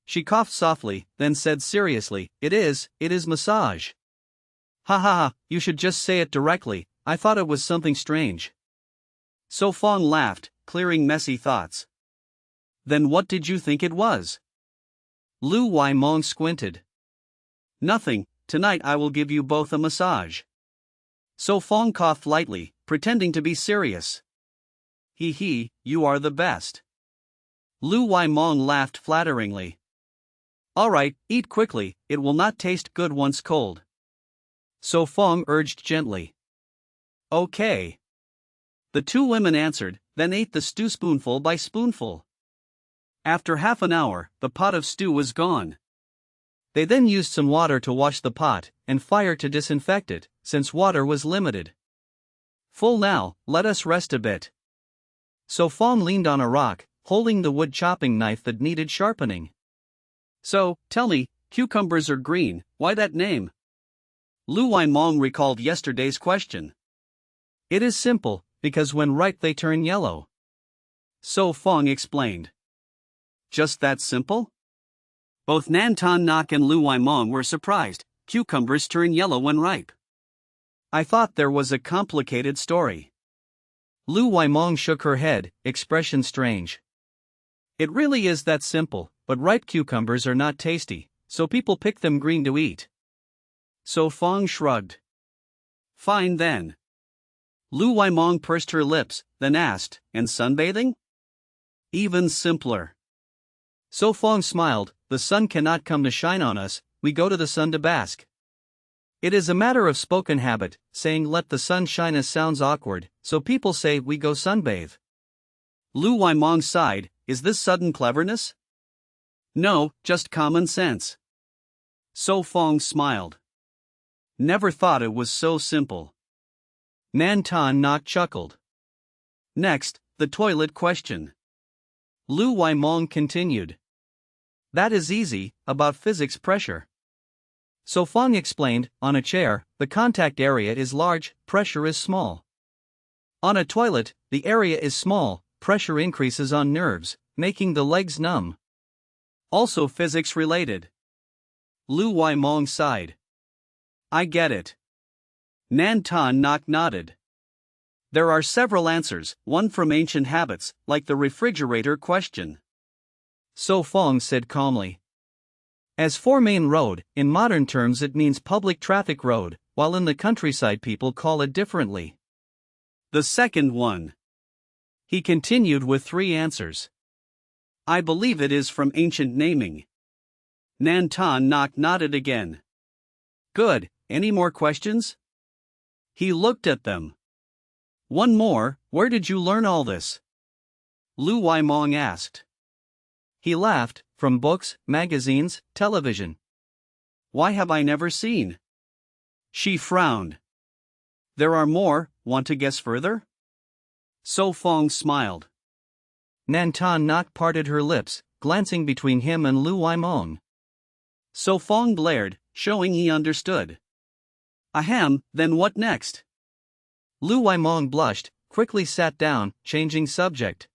She coughed softly, then said seriously, it is massage. Ha ha ha, you should just say it directly, I thought it was something strange. So Fong laughed, clearing messy thoughts. Then what did you think it was? Lu Waimong squinted. Nothing, tonight I will give you both a massage. So Fong coughed lightly, pretending to be serious. He, you are the best. Lu Waimong laughed flatteringly. Alright, eat quickly, it will not taste good once cold. So Fong urged gently. Okay. The two women answered, then ate the stew spoonful by spoonful. After half an hour, the pot of stew was gone. They then used some water to wash the pot, and fire to disinfect it, since water was limited. Full now, let us rest a bit. So Fong leaned on a rock, holding the wood chopping knife that needed sharpening. So, tell me, cucumbers are green, why that name? Lu Waimong recalled yesterday's question. It is simple, because when ripe they turn yellow. So Fong explained. Just that simple? Both Nan Tan Nak and Lu Waimong were surprised. Cucumbers turn yellow when ripe. I thought there was a complicated story. Lu Waimong shook her head, expression strange. It really is that simple, but ripe cucumbers are not tasty, so people pick them green to eat. So Fong shrugged. Fine then. Lu Waimong pursed her lips, then asked, and sunbathing? Even simpler. So Fong smiled, the sun cannot come to shine on us, we go to the sun to bask. It is a matter of spoken habit, saying let the sun shine us sounds awkward, so people say we go sunbathe. Lu Waimong sighed, is this sudden cleverness? No, just common sense. So Fong smiled. Never thought it was so simple. Nan Tan Nak chuckled. Next, the toilet question. Lu Waimong continued. That is easy, about physics pressure. So Fong explained, on a chair, the contact area is large, pressure is small. On a toilet, the area is small, pressure increases on nerves, making the legs numb. Also physics related. Lu Waimong sighed. I get it. Nan Tan Nak nodded. There are several answers, one from ancient habits, like the refrigerator question. So Fong said calmly. As for main road, in modern terms it means public traffic road, while in the countryside people call it differently. The second one. He continued with 3 answers. I believe it is from ancient naming. Nan Tan Nak nodded again. Good, any more questions? He looked at them. One more, where did you learn all this? Lu Waimong asked. He laughed, from books, magazines, television. Why have I never seen? She frowned. There are more, want to guess further? So Fong smiled. Nan Tan Nak parted her lips, glancing between him and Lu Waimong. So Fong glared, showing he understood. Ahem, then what next? Lu Waimong blushed, quickly sat down, changing subject.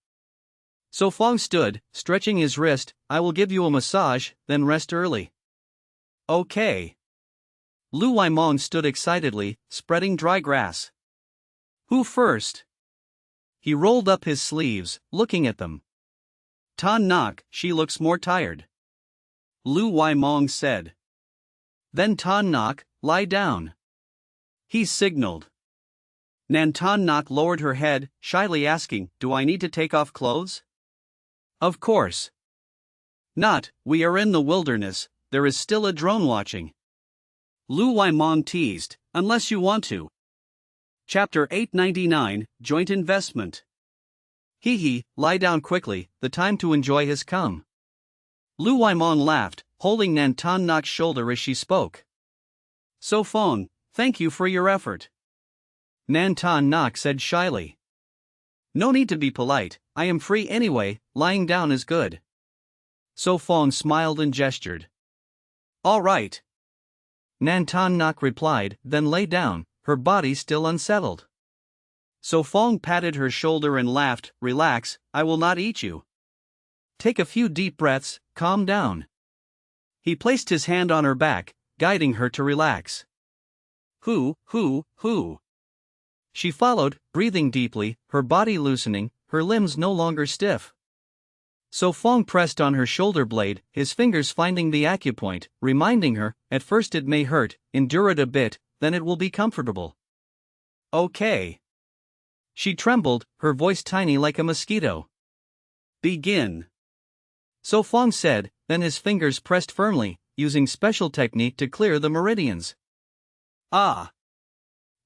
So Fong stood, stretching his wrist, I will give you a massage, then rest early. Okay. Lu Waimong stood excitedly, spreading dry grass. Who first? He rolled up his sleeves, looking at them. Tan Nak, she looks more tired. Lu Waimong said. Then Tan Nak, lie down. He signaled. Nan Tan Nak lowered her head, shyly asking, do I need to take off clothes? Of course. Not, we are in the wilderness, there is still a drone watching. Lu Waimong teased, unless you want to. Chapter 899, Joint Investment. Hee, lie down quickly, the time to enjoy has come. Lu Waimong laughed, holding Nan Tan Nak's shoulder as she spoke. So Fong, thank you for your effort. Nan Tan Nak said shyly. No need to be polite, I am free anyway, lying down is good. So Fong smiled and gestured. All right. Nan Tan Nak replied, then lay down, her body still unsettled. So Fong patted her shoulder and laughed, relax, I will not eat you. Take a few deep breaths, calm down. He placed his hand on her back, guiding her to relax. Who. She followed, breathing deeply, her body loosening, her limbs no longer stiff. So Fong pressed on her shoulder blade, his fingers finding the acupoint, reminding her, at first it may hurt, endure it a bit, then it will be comfortable. Okay. She trembled, her voice tiny like a mosquito. Begin. So Fong said, then his fingers pressed firmly, using special technique to clear the meridians. Ah.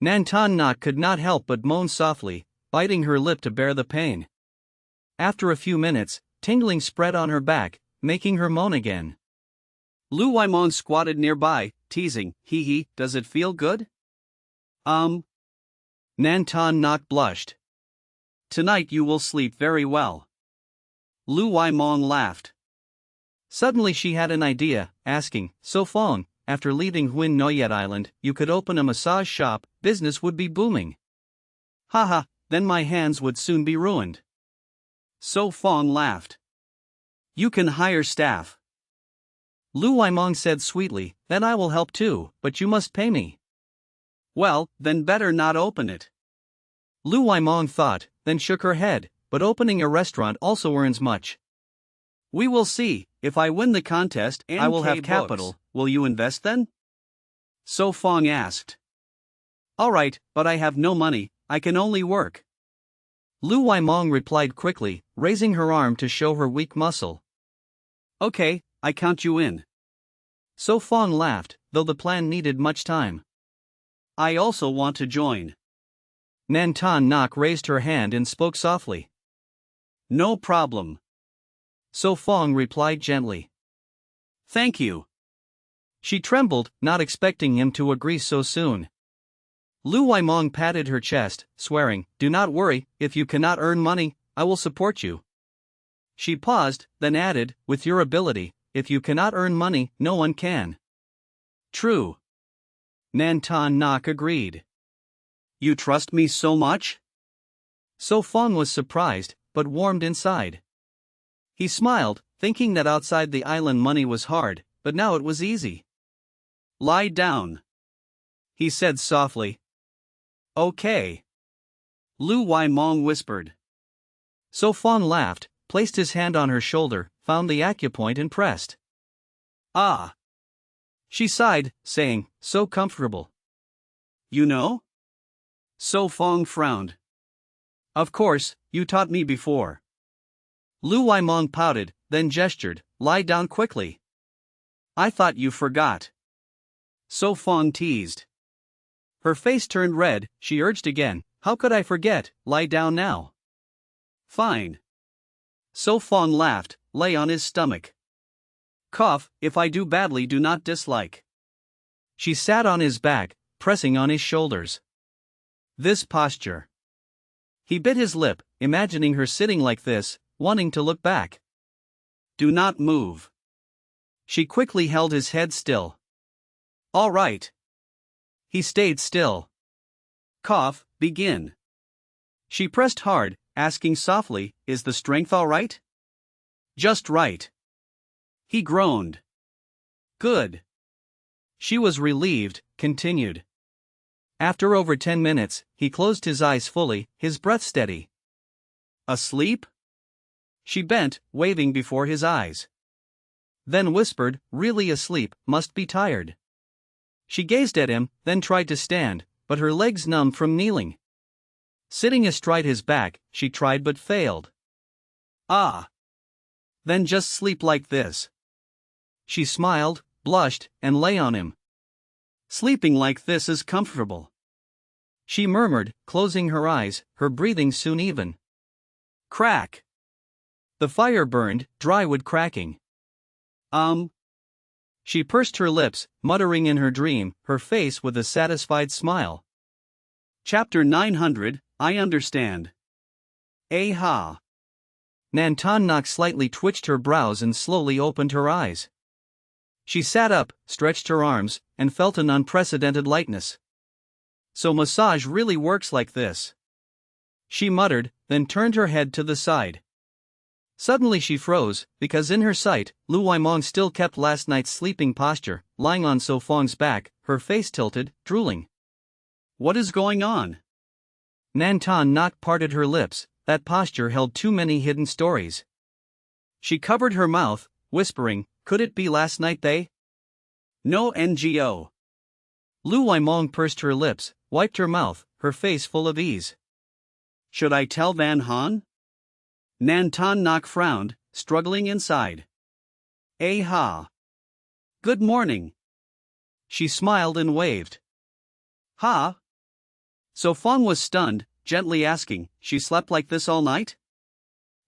Nan Tan Nak could not help but moan softly, biting her lip to bear the pain. After a few minutes, tingling spread on her back, making her moan again. Lu Waimong squatted nearby, teasing, does it feel good? Nan Tan Nak blushed. Tonight you will sleep very well. Lu Waimong laughed. Suddenly she had an idea, asking, so Fong, after leaving Huin Noyet Island, you could open a massage shop, business would be booming. Haha, then my hands would soon be ruined. So Fong laughed. You can hire staff. Lu Waimong said sweetly, then I will help too, but you must pay me. Well, then better not open it. Lu Waimong thought, then shook her head, but opening a restaurant also earns much. We will see. If I win the contest, I will have capital. Will you invest then? So Fong asked. All right, but I have no money, I can only work. Lu Waimong replied quickly, raising her arm to show her weak muscle. Okay, I count you in. So Fong laughed, though the plan needed much time. I also want to join. Nan Tan Nok raised her hand and spoke softly. No problem. So Fong replied gently. Thank you. She trembled, not expecting him to agree so soon. Lu Waimong patted her chest, swearing, do not worry, if you cannot earn money, I will support you. She paused, then added, with your ability, if you cannot earn money, no one can. True. Nan Tan Nok agreed. You trust me so much? So Fong was surprised, but warmed inside. He smiled, thinking that outside the island money was hard, but now it was easy. Lie down, he said softly. Okay. Lu Waimong whispered. So Fong laughed, placed his hand on her shoulder, found the acupoint and pressed. Ah. She sighed, saying, so comfortable. You know? So Fong frowned. Of course, you taught me before. Lu Waimong pouted, then gestured, lie down quickly. I thought you forgot. So Fong teased. Her face turned red, she urged again, how could I forget, lie down now. Fine. So Fong laughed, lay on his stomach. Cough, if I do badly do not dislike. She sat on his back, pressing on his shoulders. This posture. He bit his lip, imagining her sitting like this, wanting to look back. Do not move. She quickly held his head still. All right. He stayed still. Cough, begin. She pressed hard, asking softly, is the strength all right? Just right. He groaned. Good. She was relieved, continued. After over 10 minutes, he closed his eyes fully, his breath steady. Asleep? She bent, waving before his eyes. Then whispered, really asleep, must be tired. She gazed at him, then tried to stand, but her legs numbed from kneeling. Sitting astride his back, she tried but failed. Ah. Then just sleep like this. She smiled, blushed, and lay on him. Sleeping like this is comfortable. She murmured, closing her eyes, her breathing soon even. Crack. The fire burned, dry wood cracking. She pursed her lips, muttering in her dream, her face with a satisfied smile. Chapter 900, I understand. Ha. Nan Tan Nok slightly twitched her brows and slowly opened her eyes. She sat up, stretched her arms, and felt an unprecedented lightness. So massage really works like this. She muttered, then turned her head to the side. Suddenly she froze, because in her sight, Lu Waimong still kept last night's sleeping posture, lying on So Fong's back, her face tilted, drooling. What is going on? Nan Tan Nok parted her lips, that posture held too many hidden stories. She covered her mouth, whispering, could it be last night they? No NGO. Lu Waimong pursed her lips, wiped her mouth, her face full of ease. Should I tell Van Han? Nan Tan Nok frowned, struggling inside. Ha. Good morning. She smiled and waved. Ha. So Fong was stunned, gently asking, she slept like this all night?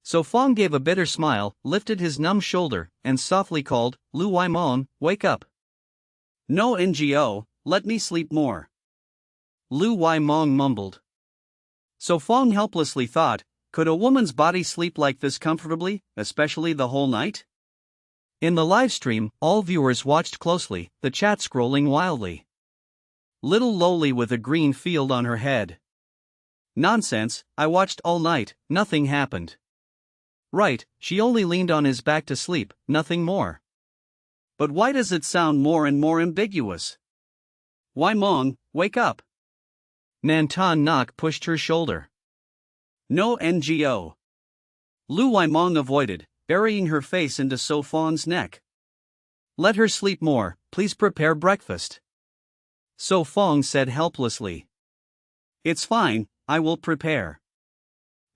So Fong gave a bitter smile, lifted his numb shoulder, and softly called, Lu Waimong, wake up. No NGO, let me sleep more. Lu Waimong mumbled. So Fong helplessly thought, could a woman's body sleep like this comfortably, especially the whole night? In the livestream, all viewers watched closely, the chat scrolling wildly. Little lowly with a green field on her head. Nonsense, I watched all night, nothing happened. Right, she only leaned on his back to sleep, nothing more. But why does it sound more and more ambiguous? Wai Mong, wake up. Nan Ton Nok pushed her shoulder. No NGO. Lu Wai Mong avoided, burying her face into So Fong's neck. Let her sleep more, please prepare breakfast. So Fong said helplessly. It's fine, I will prepare.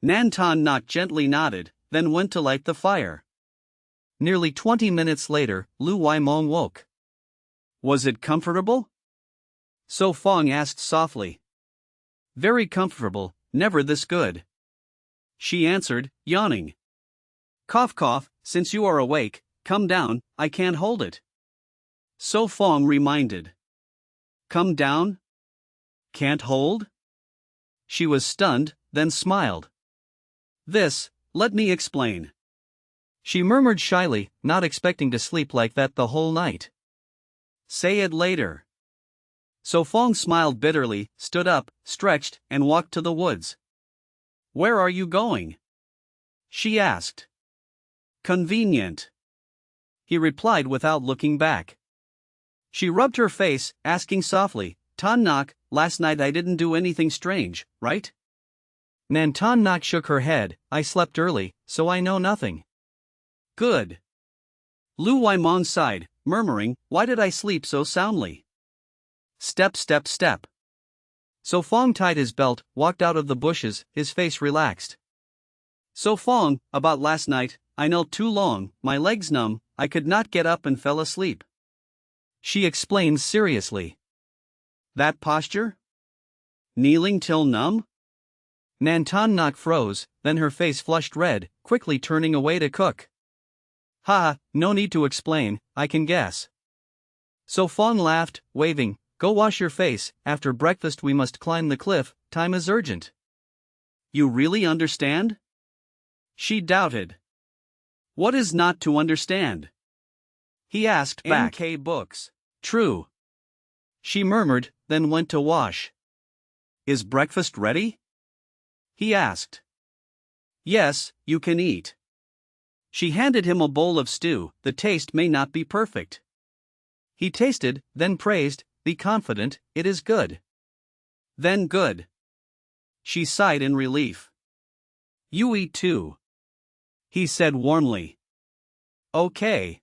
Nan Ton Nok gently nodded, then went to light the fire. Nearly 20 minutes later, Lu Wai Mong woke. Was it comfortable? So Fong asked softly. Very comfortable, never this good. She answered, yawning. Cough cough, since you are awake, come down, I can't hold it. So Fong reminded. Come down? Can't hold? She was stunned, then smiled. Let me explain. She murmured shyly, not expecting to sleep like that the whole night. Say it later. So Fong smiled bitterly, stood up, stretched, and walked to the woods. Where are you going? She asked. Convenient. He replied without looking back. She rubbed her face, asking softly, Ton Nok, last night I didn't do anything strange, right? Nan Ton Nok shook her head. I slept early, so I know nothing. Good. Lu Wai Mong sighed, murmuring, why did I sleep so soundly? Step step step. So Fong tied his belt, walked out of the bushes, his face relaxed. So Fong, about last night, I knelt too long, my legs numb, I could not get up and fell asleep. She explained seriously. That posture? Kneeling till numb? Nan Ton Nok froze, then her face flushed red, quickly turning away to cook. Ha, no need to explain, I can guess. So Fong laughed, waving, go wash your face, after breakfast we must climb the cliff, time is urgent. You really understand? She doubted. What is not to understand? He asked back. NK books. True. She murmured, then went to wash. Is breakfast ready? He asked. Yes, you can eat. She handed him a bowl of stew, the taste may not be perfect. He tasted, then praised, be confident, it is good. Then good. She sighed in relief. You eat too. He said warmly. Okay.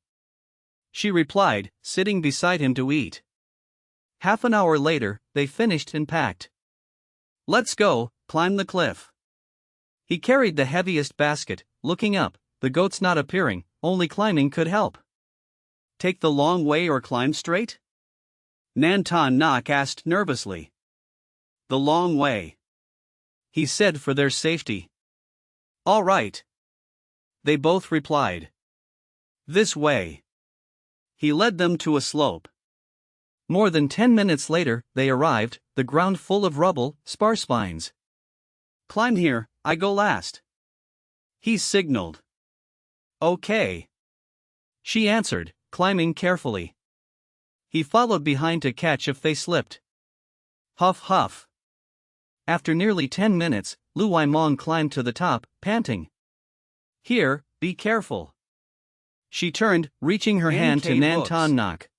She replied, sitting beside him to eat. Half an hour later, they finished and packed. Let's go, climb the cliff. He carried the heaviest basket, looking up, the goats not appearing, only climbing could help. Take the long way or climb straight? Nan Ton Nok asked nervously. The long way. He said for their safety. All right. They both replied. This way. He led them to a slope. More than 10 minutes later, they arrived, the ground full of rubble, sparse vines. Climb here, I go last. He signaled. Okay. She answered, climbing carefully. He followed behind to catch if they slipped. Huff huff. After nearly 10 minutes, Lu Wai Mong climbed to the top, panting. Here, be careful. She turned, reaching her hand to Nan Ton Nok.